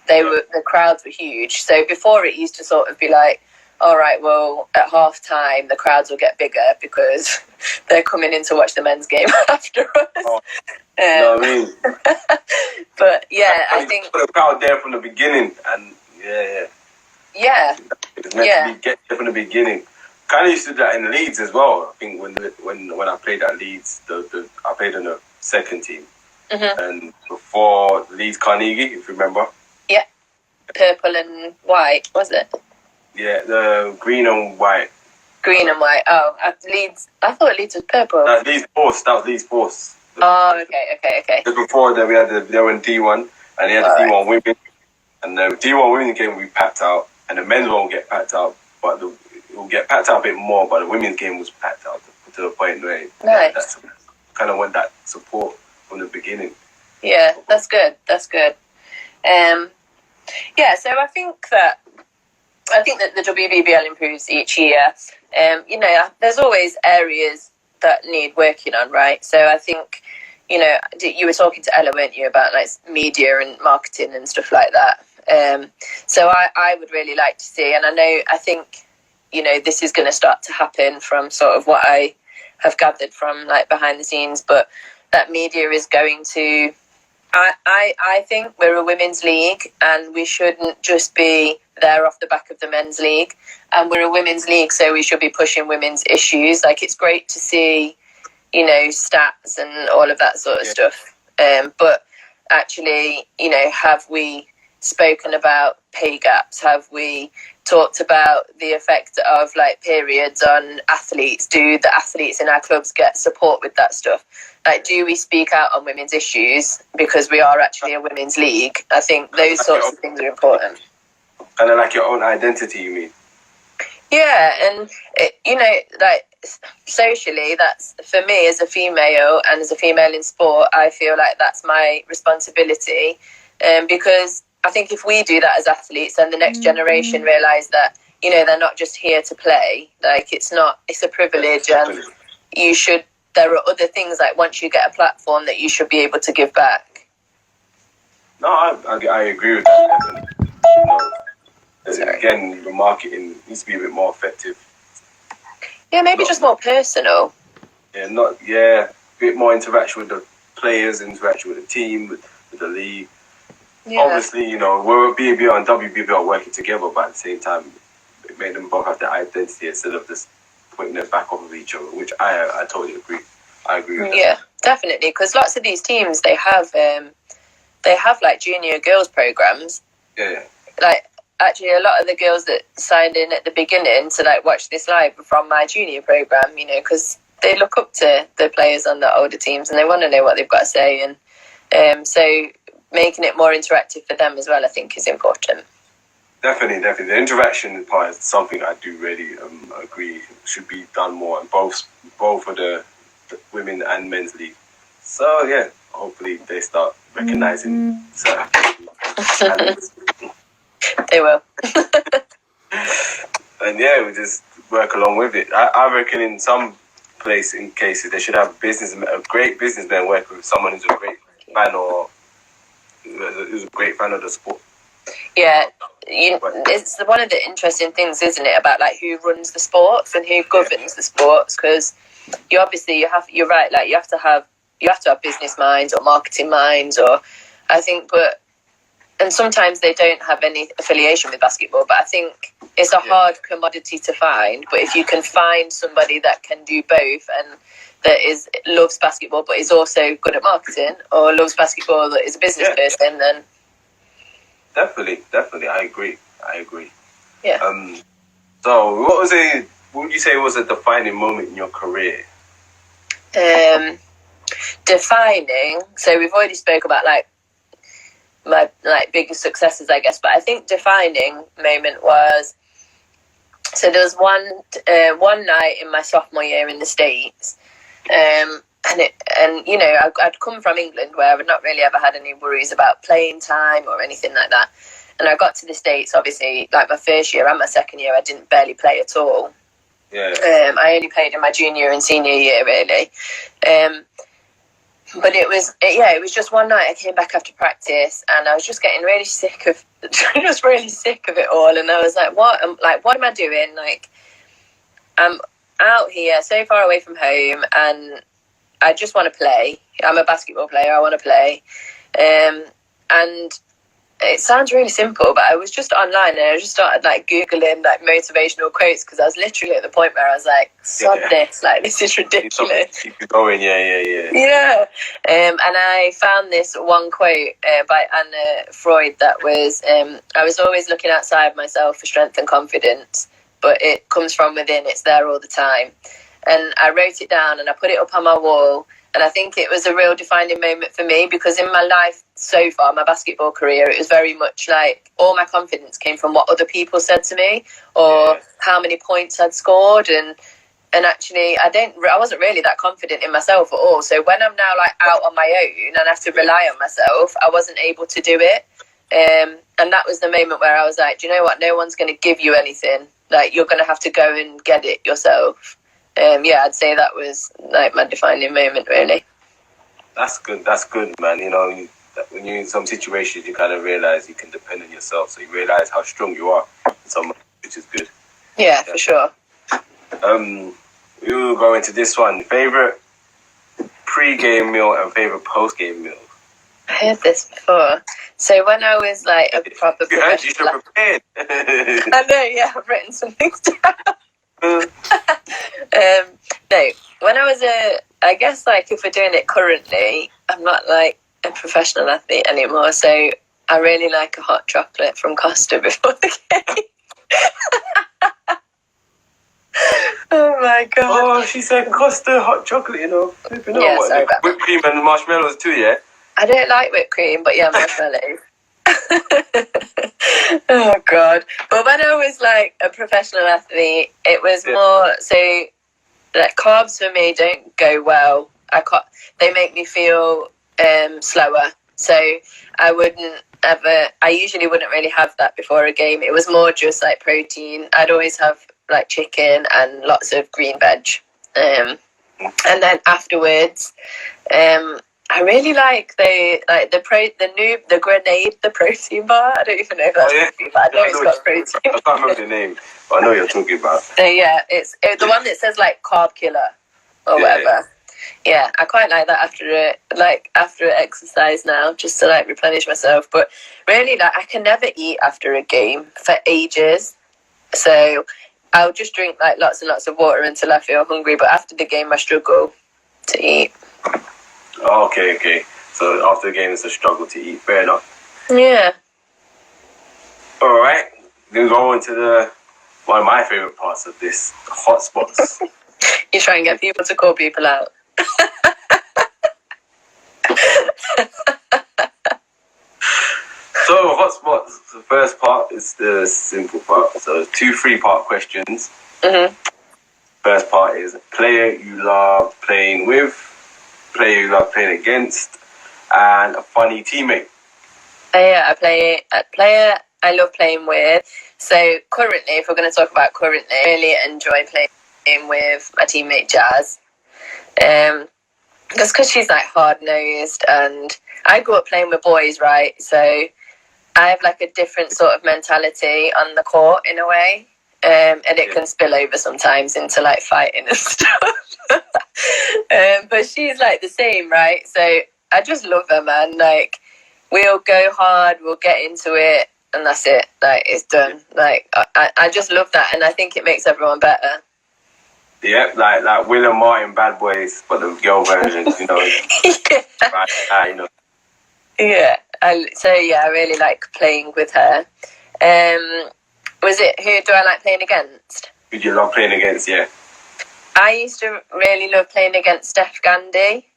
the crowds were huge. So before, it used to sort of be like, all right, well, at half time the crowds will get bigger because they're coming in to watch the men's game after us. Oh, you know what I mean? But yeah, I think put a crowd there from the beginning, and it's meant to be get there from the beginning. Kind of used to do that in Leeds as well. I think when I played at Leeds, I played on the second team, and before Leeds Carnegie, if you remember. Yeah, purple and white, was it? Yeah, the green and white. Green and white. Oh, Leeds. I thought Leeds was purple. That was Leeds Force. Oh, okay. Just before that, they were in D1, and they had the D1 women, and the D1 women game we packed out, and the men's won't get packed out, but it will get packed out a bit more. But the women's game was packed out to the point where that's kind of want that support from the beginning. Yeah, that's good. So I think that the WBBL improves each year. You know, there's always areas that need working on, right? So I think, you know, you were talking to Ella, weren't you, about like media and marketing and stuff like that. So I would really like to see, and I think, you know, this is going to start to happen from sort of what I have gathered from like behind the scenes, but that media is going to... I think we're a women's league, and we shouldn't just be there off the back of the men's league. And we're a women's league, so we should be pushing women's issues. Like, it's great to see, you know, stats and all of that sort of stuff. But actually, you know, have we spoken about pay gaps? Have we talked about the effect of like periods on athletes? Do the athletes in our clubs get support with that stuff? Like, do we speak out on women's issues because we are actually a women's league? I think those sorts of things are important. Kind of like your own identity, you mean? Yeah, and you know, like, socially, that's for me as a female and as a female in sport, I feel like that's my responsibility, because I think if we do that as athletes, then the next generation realise that, you know, they're not just here to play. Like, it's a privilege, and there are other things, like once you get a platform, that you should be able to give back. No, I agree with that. You know, again, the marketing needs to be a bit more effective. Yeah, maybe just more personal. Yeah, a bit more interaction with the players, interaction with the team, with the league. Yeah. Obviously, you know, we're BBL and WBBL working together, but at the same time, it made them both have their identity instead of just putting their back off of each other, which I totally agree. I agree with that. Yeah, definitely, because lots of these teams, they have like junior girls programs. Yeah. Like, actually, a lot of the girls that signed in at the beginning to like watch this live were from my junior program, you know, because they look up to the players on the older teams and they want to know what they've got to say, and so making it more interactive for them as well, I think, is important. Definitely. The interaction part is something I do really agree should be done more in both of the women and men's league. So yeah, hopefully they start recognising. They will. And yeah, we just work along with it. I reckon in some cases they should have a great businessman working with someone who's a great fan who's a great fan of the sport. Yeah, it's one of the interesting things, isn't it, about like who runs the sports and who governs the sports? Because you're right, like you have to have business minds or marketing minds, or I think, and sometimes they don't have any affiliation with basketball, but I think it's a hard commodity to find. But if you can find somebody that can do both and that loves basketball but is also good at marketing, or loves basketball that is a business person, then definitely, I agree. Yeah. So, what would you say was a defining moment in your career? Defining. So we've already spoke about like my like biggest successes, I guess, but I think defining moment was, so there was one night in my sophomore year in the States, and you know, I'd come from England where I've not really ever had any worries about playing time or anything like that, and I got to the States, obviously, like my first year and my second year I didn't barely play at all. I only played in my junior and senior year, really. But it was just one night I came back after practice and I was just getting really sick of it all, and I was like, what am I doing? Like, I'm out here so far away from home and I just want to play. I'm a basketball player, I want to play. And it sounds really simple, but I was just online and I just started like Googling like motivational quotes, because I was literally at the point where I was like, sod this, like this is ridiculous. Keep going, yeah. And I found this one quote by Anna Freud that was, I was always looking outside myself for strength and confidence, but it comes from within, it's there all the time. And I wrote it down and I put it up on my wall. And I think it was a real defining moment for me, because in my life so far, my basketball career, it was very much like all my confidence came from what other people said to me, or how many points I'd scored. And actually, I wasn't really that confident in myself at all. So when I'm now like out on my own and I have to rely on myself, I wasn't able to do it. And that was the moment where I was like, do you know what? No one's going to give you anything. Like, you're going to have to go and get it yourself. I'd say that was like my defining moment, really. That's good, man. You know, when you're in some situations, you kind of realise you can depend on yourself. So you realise how strong you are in some, which is good. Yeah, for sure. We'll go into this one. Favourite pre-game meal and favourite post-game meal? I heard this before. So when I was like a proper you should have prepared. I know, yeah, I've written some things down. No, when I was I guess like if we're doing it currently, I'm not like a professional athlete anymore, so I really like a hot chocolate from Costa before the game. Oh my god. Oh, she said Costa hot chocolate, you know. Yeah, sorry about whipped cream and marshmallows too, yeah? I don't like whipped cream, but yeah, marshmallows. Oh god. But when I was like a professional athlete, it was more so like carbs for me don't go well. They make me feel slower. So I usually wouldn't really have that before a game. It was more just like protein. I'd always have like chicken and lots of green veg. And then afterwards, I really like the grenade, the protein bar. I don't even know if that's protein, but I know it's got protein. I can't remember the name, but I know what you're talking about. Yeah, it's the one that says like carb killer or whatever. Yeah, I quite like that after exercise now, just to like replenish myself. But really, like I can never eat after a game for ages, so I'll just drink like lots and lots of water until I feel hungry. But after the game, I struggle to eat. Okay. So after the game, it's a struggle to eat. Fair enough. Yeah. All right. Then go on to one of my favorite parts of this, the hotspots. You try and get people to call people out. So hotspots. The first part is the simple part. So 2 3-part questions. Mm-hmm. First part is player you love playing with, player you love playing against, and a funny teammate. Yeah, player I love playing with. So currently, if we're going to talk about currently, I really enjoy playing with my teammate Jazz. Just because she's like hard-nosed, and I grew up playing with boys, right? So I have like a different sort of mentality on the court in a way. And it can spill over sometimes into like fighting and stuff. But she's like the same, right? So I just love her, man. Like we'll go hard, we'll get into it, and that's it. Like it's done. Like I just love that, and I think it makes everyone better. Yeah, like Will and Martin Bad Boys, but the girl version, you know. Yeah. You know. Yeah. I really like playing with her. Was it who do I like playing against? Who do you love playing against? Yeah. I used to really love playing against Steph Gandy.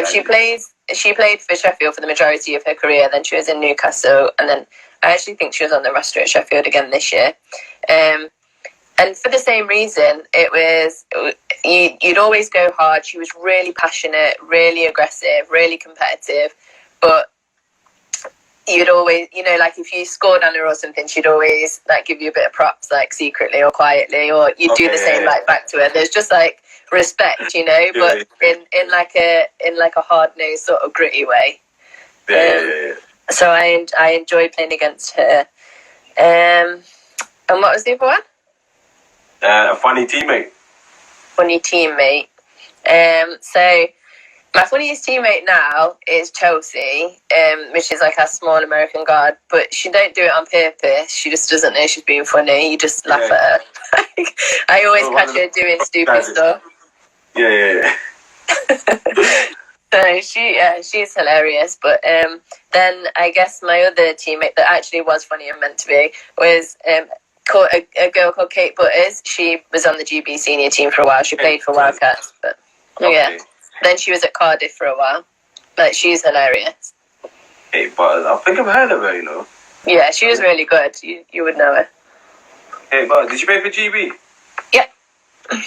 She played for Sheffield for the majority of her career. Then she was in Newcastle, and then I actually think she was on the roster at Sheffield again this year. And for the same reason, it was you'd always go hard. She was really passionate, really aggressive, really competitive, but you'd always, you know, like if you scored on her or something, she'd always like give you a bit of props, like secretly or quietly, or you'd do the same like back to her. There's just like respect, you know, but in like a hard nosed sort of gritty way. So I enjoy playing against her. And what was the other one? A funny teammate. Funny teammate. So my funniest teammate now is Chelsea, which is like a small American guard, but she don't do it on purpose. She just doesn't know she's being funny. You just laugh at her. I always catch her doing stupid stuff. Yeah. So she's hilarious. But then I guess my other teammate that actually was funny and meant to be was a girl called Kate Butters. She was on the GB senior team for a while. She played for Wildcats, but yeah. Then she was at Cardiff for a while. Like, she's hilarious. Kate Butters, I think I've heard of her, you know. Yeah, she was really good. You would know her. Kate Butters, did she play for GB? Yeah. I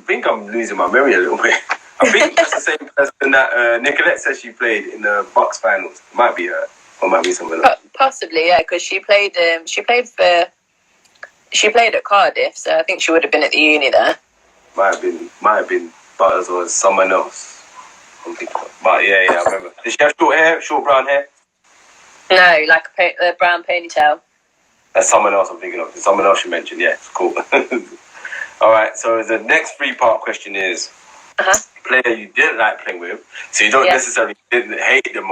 think I'm losing my memory a little bit. I think that's the same person that Nicolette says she played in the Bucks finals. It might be her, or might be someone else. Possibly, yeah, because she played at Cardiff, so I think she would have been at the uni there. Might have been Butters or someone else. But yeah, I remember. Did she have short brown hair? No, like a brown ponytail. That's someone else I'm thinking of. Someone else you mentioned. Yeah, it's cool. All right. So the next 3-part question is player you didn't like playing with. So you don't necessarily didn't hate them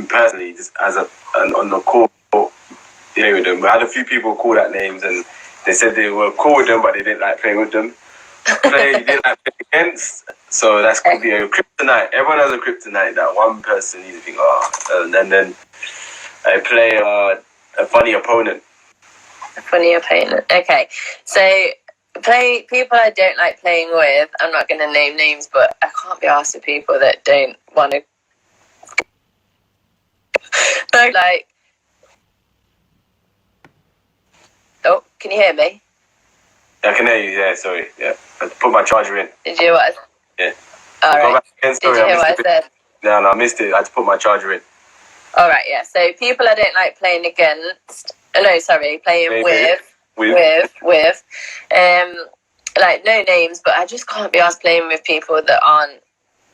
personally, just as on the court playing with them. We had a few people call that names and they said they were cool with them, but they didn't like playing with them. Player you didn't like playing against. So that's could be a kryptonite. Everyone has a kryptonite that one person needs to think, and then I play a funny opponent. A funny opponent. Okay, so people I don't like playing with. I'm not going to name names, but I can't be asked with people that don't want to. Oh, can you hear me? I can hear you. Yeah, sorry. Yeah, I put my charger in. Did you hear what I said? Yeah. All Go right. back again. Did Sorry, you hear what I said? No, I missed it. I had to put my charger in. All right, yeah. So people I don't like playing against. Playing with. Like no names, but I just can't be asked playing with people that aren't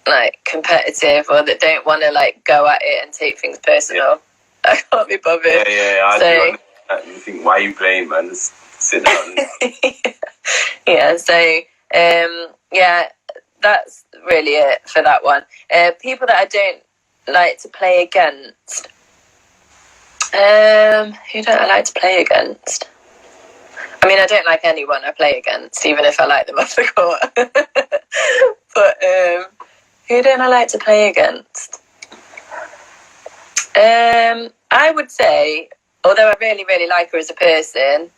like competitive or that don't want to like go at it and take things personal. Yeah. I can't be bothered. Yeah. I do understand. You think, why are you playing, man? Just sit down. Yeah. So yeah, that's really it for that one. People that I don't like to play against. Who don't I like to play against? I mean, I don't like anyone I play against, even if I like them off the court. But who don't I like to play against? I would say, although I really, really like her as a person,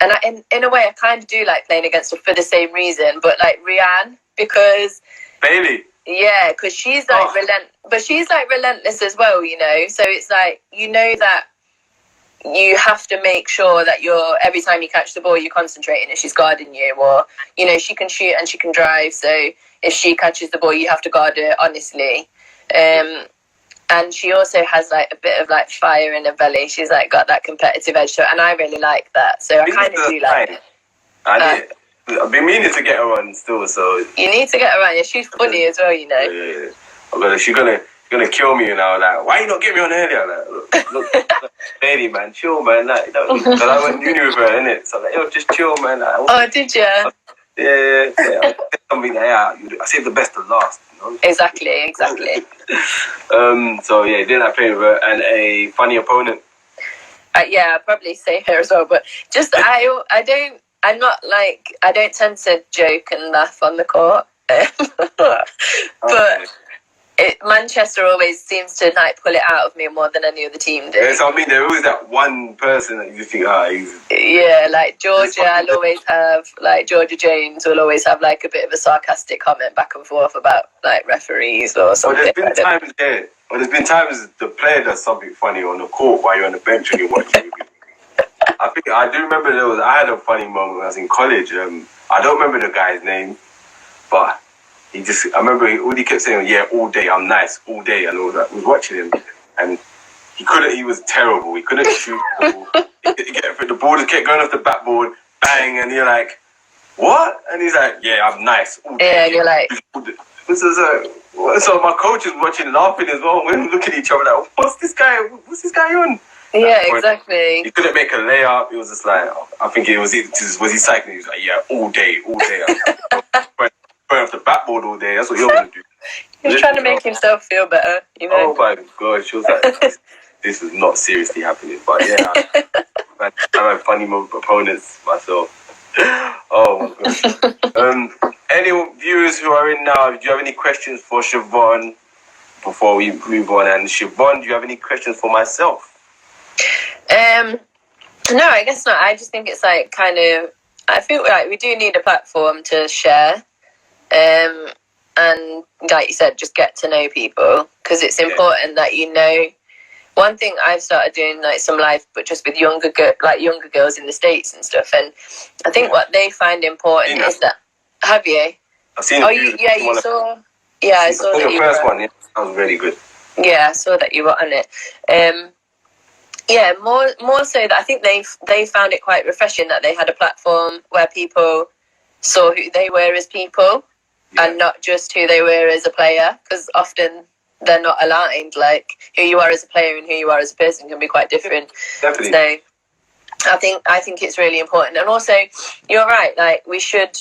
and in a way I kind of do like playing against her for the same reason, but like Rianne, because... Bailey. Yeah, because she's like but she's like relentless as well, you know. So it's like, you know that you have to make sure that every time you catch the ball, you're concentrating and she's guarding you, or, you know, she can shoot and she can drive. So if she catches the ball, you have to guard her honestly. And she also has like a bit of like fire in her belly. She's like got that competitive edge to her, and I really like that. So I kind of do like it. I've been meaning to get her on still, so... You need to get her on. Yeah, she's funny as well, you know. Yeah. She's gonna kill me now. Like, why you not get me on earlier? Like, look, lady, man, chill, man. Like, because I went uni with her, innit? So I'm like, yo, just chill, man. Like, oh, did you? Yeah. Something like, I saved the best to last. You know? Exactly. So yeah, didn't I play with her and a funny opponent? Yeah, I'd probably say her as well. But just I don't tend to joke and laugh on the court. But Manchester always seems to like pull it out of me more than any other team do. Yeah, so I mean, there always that one person that you think, he's... Yeah, like Georgia, I'll always have, like Georgia Jones will always have like a bit of a sarcastic comment back and forth about like referees or something. There's been times the player does something funny on the court while you're on the bench and you're watching. I do remember I had a funny moment when I was in college. I don't remember the guy's name, but I remember all he kept saying, yeah, all day, I'm nice, all day, and all that. I was watching him, and he was terrible. He couldn't shoot the ball. The ball just kept going off the backboard, bang, and you're like, what? And he's like, yeah, I'm nice, all day. Yeah, and you're like... So my coach is watching, laughing as well. We're looking at each other like, what's this guy on? Yeah, exactly. He couldn't make a layup. It was just like, I think was he cycling? He was like, yeah, all day. Going off the backboard all day. That's what you're going to do. He's trying to make himself feel better, you know. Oh my gosh, she was like, this is not seriously happening. But yeah, I've had funny opponents myself. Oh my gosh. Any viewers who are in now, do you have any questions for Siobhan before we move on? And Siobhan, do you have any questions for myself? No, I guess not. I just think it's like I feel like we do need a platform to share, and like you said, just get to know people, because it's important that you know. One thing I've started doing like some live, but just with younger girls in the States and stuff, and I think what they find important is that. Have you? I've seen. You saw. Yeah, I saw that. The first one, yeah, that was really good. Yeah, I saw that you were on it. Yeah, more so that I think they found it quite refreshing that they had a platform where people saw who they were as people and not just who they were as a player, because often they're not aligned. Like who you are as a player and who you are as a person can be quite different. Definitely. So I think it's really important. And also, you're right, like we should,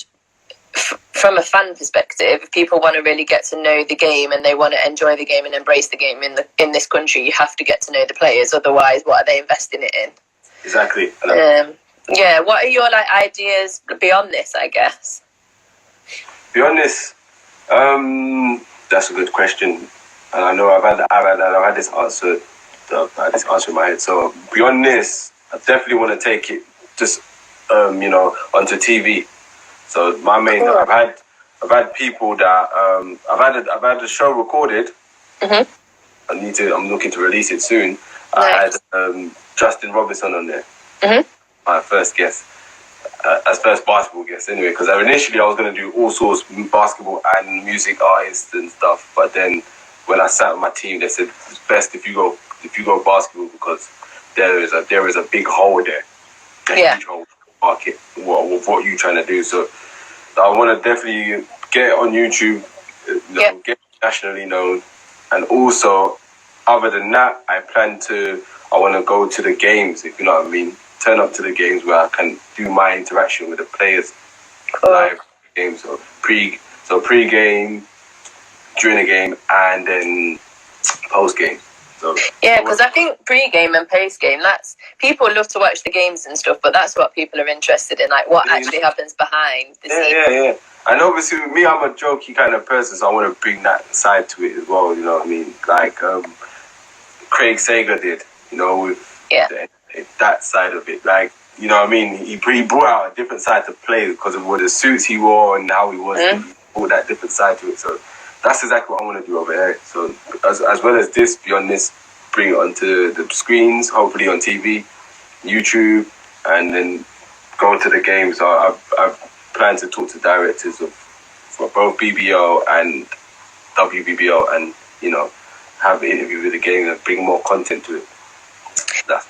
from a fan perspective, if people want to really get to know the game and they want to enjoy the game and embrace the game in this country, you have to get to know the players. Otherwise, what are they investing it in? Exactly. Yeah. What are your like ideas beyond this? I guess. Beyond this, that's a good question, and I know I've had this answer. I've had this answer in my head. So beyond this, I definitely want to take it just onto TV. So my main, cool. I've had people that I've had a show recorded. Mm-hmm. I'm looking to release it soon. Nice. I had Justin Robinson on there. Mm-hmm. My first guest, as first basketball guest anyway, because initially I was going to do all sorts of basketball and music artists and stuff, but then when I sat with my team, they said it's best if you go basketball, because there is a big hole there, a huge hole in the market. What you're trying to do, so I want to definitely get it on YouTube, get nationally known, and also other than that, I want to go to the games, if you know what I mean. Turn up to the games where I can do my interaction with the players, live games, so pre-game, during the game, and then post-game. So yeah, because I think pre-game and post-game, that's people love to watch the games and stuff, but that's what people are interested in, like what actually happens behind the scenes. Yeah. And obviously with me, I'm a jokey kind of person, so I want to bring that side to it as well. You know what I mean? Like Craig Sager did, with that side of it. Like, you know what I mean? He brought out a different side to play because of what the suits he wore and how he was. He brought that different side to it. So that's exactly what I want to do over here. So as well as this, beyond this, bring it onto the screens, hopefully on TV, YouTube, and then go to the games. So I've planned to talk to directors for both BBO and WBBO, and have an interview with the game and bring more content to it. That's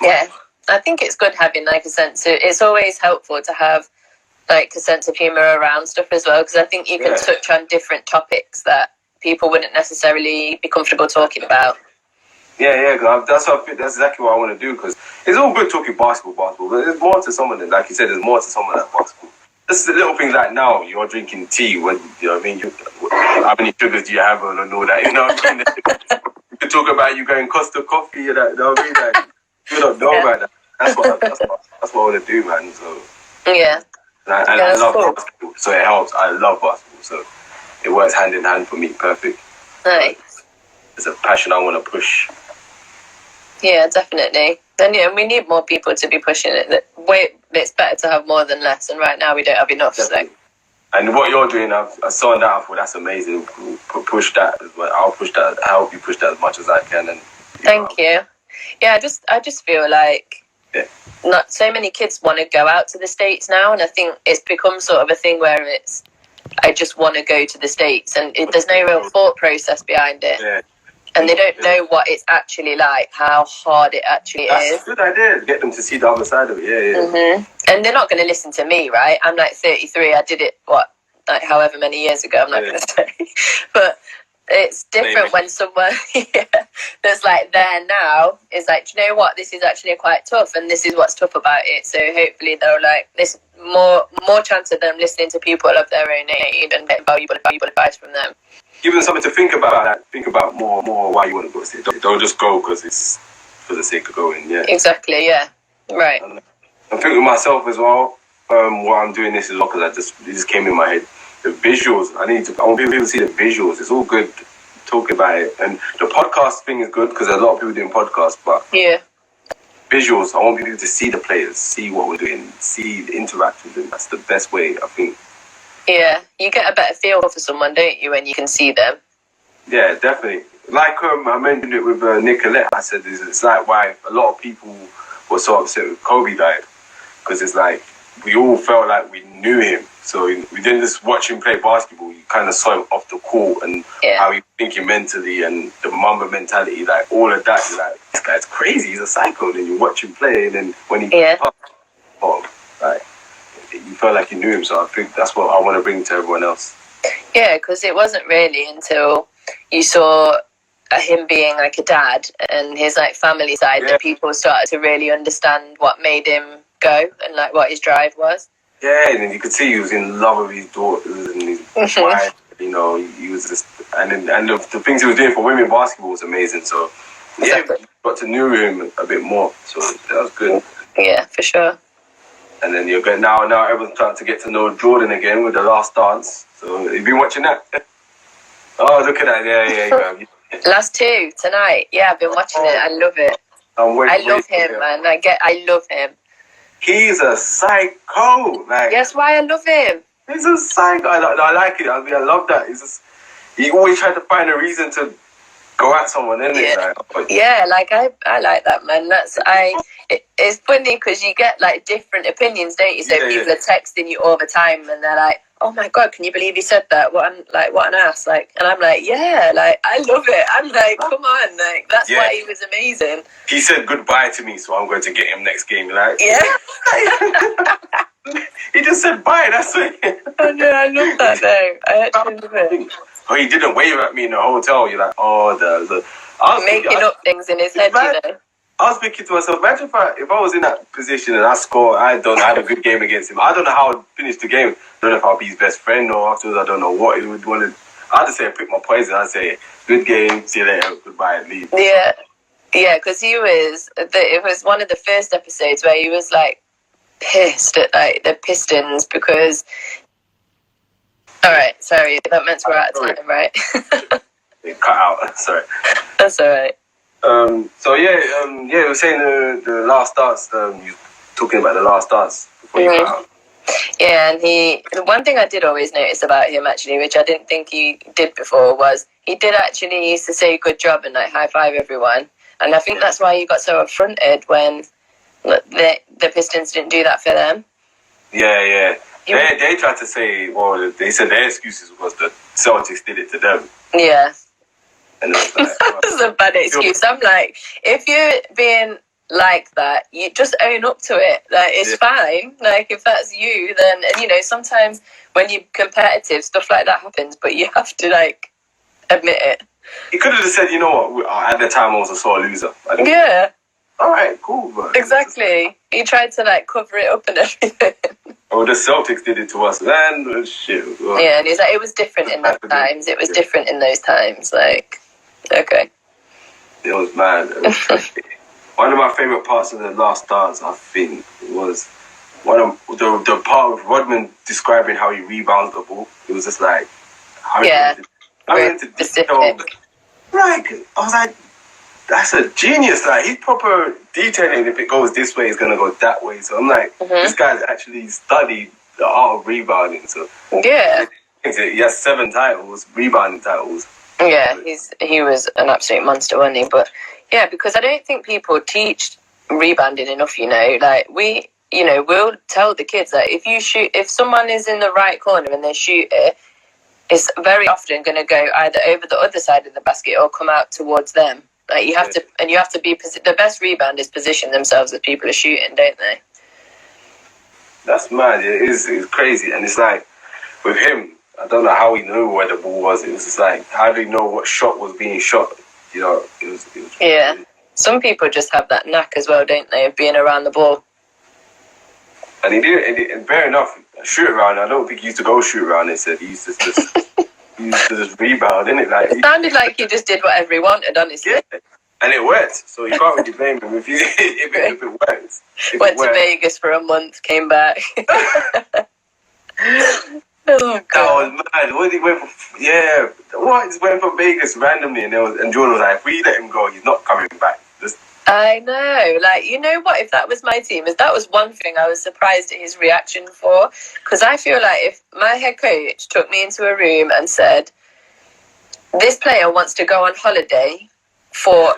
I think it's good having like a sense. It's always helpful to have like a sense of humour around stuff as well, because I think you can touch on different topics that people wouldn't necessarily be comfortable talking about. Yeah, that's exactly what I want to do, because it's all good talking basketball, but there's more to some of it. Like you said, there's more to some of that basketball. This is the little things like now you're drinking tea. When you know what I mean, how many sugars do you have and all that? You know what I mean? You can talk about you going Costa Coffee and that. You know what I mean? Like, you don't know about that. That's what I want to do, man. So yeah, and I love basketball, so it helps. I love basketball, so it works hand in hand for me. Perfect. Nice. It's a passion I want to push. Yeah, definitely. And we need more people to be pushing it. It's better to have more than less, and right now we don't have enough. Definitely. So. And what you're doing, I saw that. I thought that's amazing. Push that as well. I'll push that. I'll help you push that as much as I can. And thank you. Yeah, I just feel like not so many kids want to go out to the States now, and I think it's become sort of a thing where I just want to go to the States, and there's no real thought process behind it. Yeah. And they don't know what it's actually like, how hard it actually is. That's a good idea. Get them to see the other side of it. Yeah. Mm-hmm. And they're not going to listen to me, right? I'm like 33. I did it, however many years ago. I'm not going to say. But it's different when someone that's like there now is like, do you know what? This is actually quite tough, and this is what's tough about it. So hopefully they'll like this more chance of them listening to people of their own age and getting valuable advice from them. Give them something to think about. Think about more why you want to go to it. Don't just go because it's for the sake of going. Yeah. Exactly. Yeah. Right. And I'm thinking myself as well. What I'm doing this is because it just came in my head. The visuals. I want people to see the visuals. It's all good talking about it, and the podcast thing is good because a lot of people doing podcasts, but visuals. I want people to see the players, see what we're doing, interact with them. That's the best way, I think. Yeah, you get a better feel for someone, don't you, when you can see them? Yeah, definitely. Like I mentioned it with Nicolette. I said it's like why a lot of people were so upset with Kobe died, because it's like we all felt like we knew him, so we didn't just watch him play basketball. You kind of saw him off the court and how he was thinking mentally and the Mamba mentality, like all of that. You're like, this guy's crazy. He's a psycho. Then you watch him play, and then when he you felt like you knew him. So I think that's what I want to bring to everyone else. Yeah, because it wasn't really until you saw him being like a dad and his like family side that people started to really understand what made him go and like what his drive was. Yeah, and then you could see he was in love with his daughters and his wife. You know, he was just and the things he was doing for women basketball was amazing. So we got to know him a bit more. So that was good. Yeah, for sure. And then you're going now everyone's trying to get to know Jordan again with The Last Dance. So you've been watching that? Oh, look at that. Yeah. Last two tonight. Yeah, I've been watching it. I love it. I love him, man. I love him. He's a psycho. Like, that's why I love him. He's a psycho. I like it. I love that. He always tried to find a reason to go at someone, isn't it? Like, yeah, like I like that, man. It's funny because you get like different opinions, don't you? So people are texting you all the time, and they're like, "Oh my god, can you believe he said that? What an ass!" Like, and I'm like, "Yeah, like I love it." I'm like, "Come on, like that's why he was amazing." He said goodbye to me, so I'm going to get him next game. Like, he just said bye. That's it. Oh no, I love that though. I actually love it. Oh, he didn't wave at me in the hotel. You're like, oh, I was making up things in his head, you know. I was thinking to myself, imagine if I was in that position and I scored, I had a good game against him. I don't know how I'd finish the game. I don't know if I'll be his best friend or afterwards. I don't know what he would want to. I'd just say pick my poison. I'd say good game, see you later, goodbye, and leave. Yeah, because it was one of the first episodes where he was like pissed at like the Pistons because. All right, sorry, that meant we're out of time, right? It cut out. Sorry. That's all right. We were saying the last starts. You were talking about the last starts before you cut out. Yeah, and the one thing I did always notice about him actually, which I didn't think he did before, was he did actually used to say good job and like high five everyone, and I think that's why he got so affronted when the Pistons didn't do that for them. Yeah. They tried to say, well, they said their excuses was the Celtics did it to them. Yeah. And it was like, that's a bad excuse. I'm like, if you're being like that, you just own up to it. Like, it's fine. Like, if that's you, then, and you know, sometimes when you're competitive, stuff like that happens, but you have to, like, admit it. He could have just said, you know what, at the time I was a sore loser. Yeah. All right, cool. But exactly. He tried to, like, cover it up and everything. Oh, the Celtics did it to us, man. Shit. Well, yeah, and he's like, it was different in those times. It was different in those times. Like, okay. It was mad. It was crazy. One of my favourite parts of the last dance, I think, was the part of Rodman describing how he rebounds the ball. It was just like, specific. Like, I was like, that's a genius. Like, he's proper detailing. If it goes this way, it's gonna go that way. So I'm like, this guy's actually studied the art of rebounding. So yeah, he has 7 titles, rebounding titles. Yeah, he was an absolute monster, wasn't he? But yeah, because I don't think people teach rebounding enough. You know, like we'll tell the kids that if someone is in the right corner and they shoot it, it's very often going to go either over the other side of the basket or come out towards them. Like you have to be the best rebounders position themselves as people are shooting, don't they? That's mad. It's crazy, and it's like with him, I don't know how he knew where the ball was. It was just like, how do you know what shot was being shot? You know, it was yeah. Some people just have that knack as well, don't they, of being around the ball. And he did, and fair enough, shoot around. I don't think he used to go shoot around. He said he used to just rebound, didn't it? Like, it sounded like he just did whatever he wanted, honestly. Yeah, and it worked. So you can't really blame him if it works. Went to Vegas for a month, came back. Oh, God. That was mad. What he went for? Yeah, what? He went from Vegas randomly, and Jordan was like, if we let him go, he's not coming back. I know. Like, you know what? If that was my team, that was one thing I was surprised at his reaction for. Because I feel like if my head coach took me into a room and said, this player wants to go on holiday for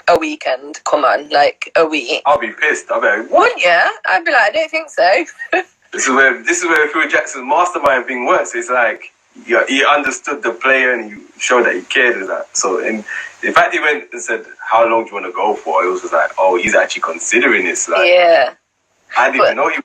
a weekend, come on, like a week. I'll be pissed. I'll be like, wouldn't you? I'd be like, I don't think so. This is where Phil Jackson's mastermind thing works. It's like he understood the player and he showed that he cared of that. So, and in fact, he went and said, "How long do you want to go for?" It was just like, "Oh, he's actually considering this." Like, yeah, I didn't know he.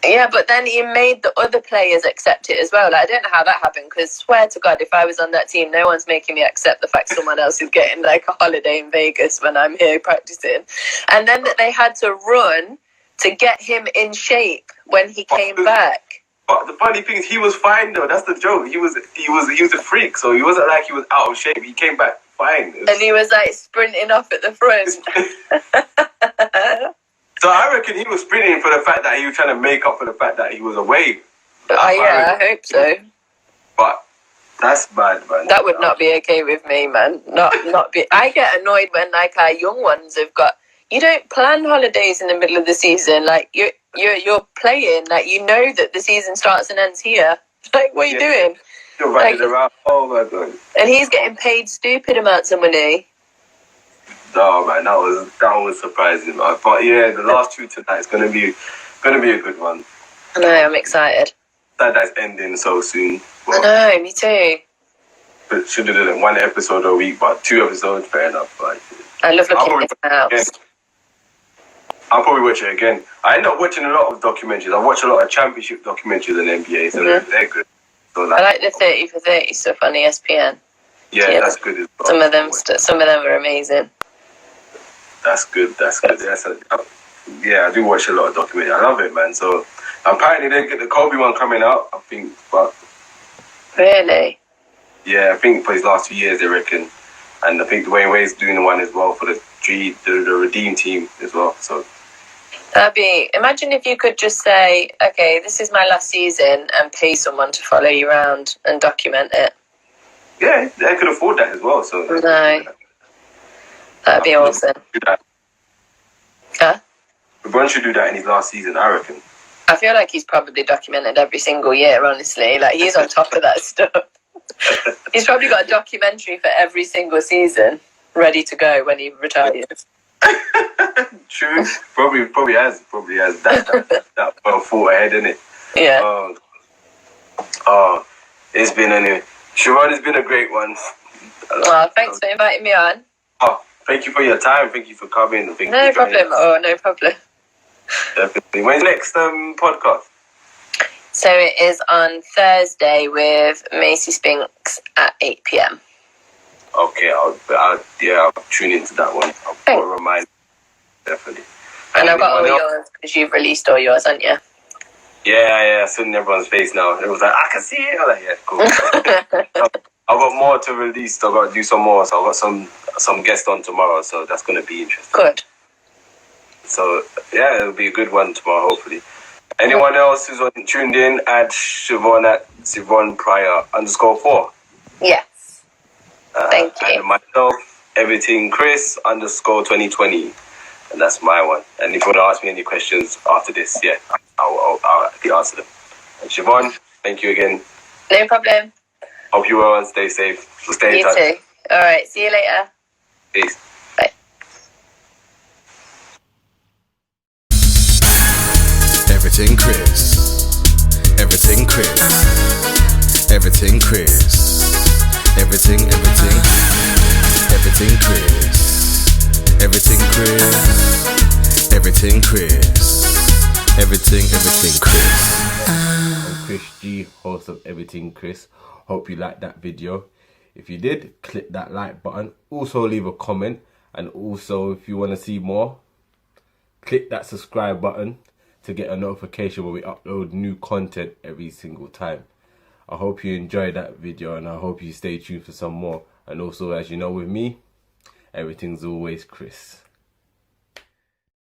Yeah, but then he made the other players accept it as well. Like, I don't know how that happened, because swear to God, if I was on that team, no one's making me accept the fact someone else is getting like a holiday in Vegas when I'm here practicing. And then that they had to run to get him in shape when he came back. But the funny thing is, he was fine though. That's the joke. He was a freak, so he wasn't like he was out of shape. He came back fine. And he was like sprinting off at the front. So I reckon he was sprinting for the fact that he was trying to make up for the fact that he was away. I hope so. But that's bad, man. That would not be okay with me, man. Not be. I get annoyed when like our young ones have got. You don't plan holidays in the middle of the season. Like you're playing. Like you know that the season starts and ends here. Like what are you doing? You're running around. Oh my god. And he's getting paid stupid amounts of money. No man, that was surprising, man. But yeah, the last two tonight is gonna be a good one. I know, I'm excited. That's ending so soon. I know, me too. But should have done 1 episode a week, but 2 episodes, fair enough. Like, I love looking at the house. I'll probably watch it again. I end up watching a lot of documentaries. I watch a lot of championship documentaries and NBA, so they're good. So I like the 30 for 30 stuff on ESPN. Yeah, that's good as well. Some of them are amazing. That's good. Yeah, I do watch a lot of documentaries. I love it, man. So apparently they get the Kobe one coming out, I think. But really? Yeah, I think for his last 2 years, they reckon. And I think Dwayne Wade's doing the one as well for the Redeem team as well. So imagine if you could just say, okay, this is my last season, and pay someone to follow you around and document it. Yeah, they could afford that as well. So no, that'd be awesome. Huh? LeBron should do that in his last season, I reckon. I feel like he's probably documented every single year, honestly. Like, he's on top of that stuff. He's probably got a documentary for every single season ready to go when he retires. True. Probably has that well thought ahead, isn't it? Yeah. It's been anyway. Siobhan, it's been a great one. Well, thanks for inviting me on. Oh, thank you for your time. Thank you for coming. No problem. Oh, no problem. Definitely. When's the next podcast? So it is on Thursday with Macy Spinks at 8 p.m. Okay, I'll tune into that one. I'll put a reminder. Definitely. And I've got all yours because you've released all yours, haven't you? Yeah. I've seen everyone's face now. It was like, I can see it. I'm like, yeah, cool. I've got more to release. I've got to do some more. So I've got some guests on tomorrow. So that's going to be interesting. Good. So, yeah, it'll be a good one tomorrow, hopefully. Anyone else who's tuned in, add Siobhan at Siobhan Pryor _4. Yes. Thank you. And myself, Everyting Chris _2020. And that's my one. And if you want to ask me any questions after this, yeah, I'll answer them. And Siobhan, thank you again. No problem. Hope you well and stay safe. So stay in touch. You too. All right. See you later. Peace. Bye. Everything Chris. Everything Chris. Everything Chris. Everything Chris. Everything Chris. Everything Chris. Everything Chris. I'm Chris G, host of Everything Chris. Hope you liked that video. If you did, click that like button. Also leave a comment. And also, if you want to see more, click that subscribe button to get a notification when we upload new content every single time. I hope you enjoyed that video and I hope you stay tuned for some more. And also, as you know with me, everything's always Chris.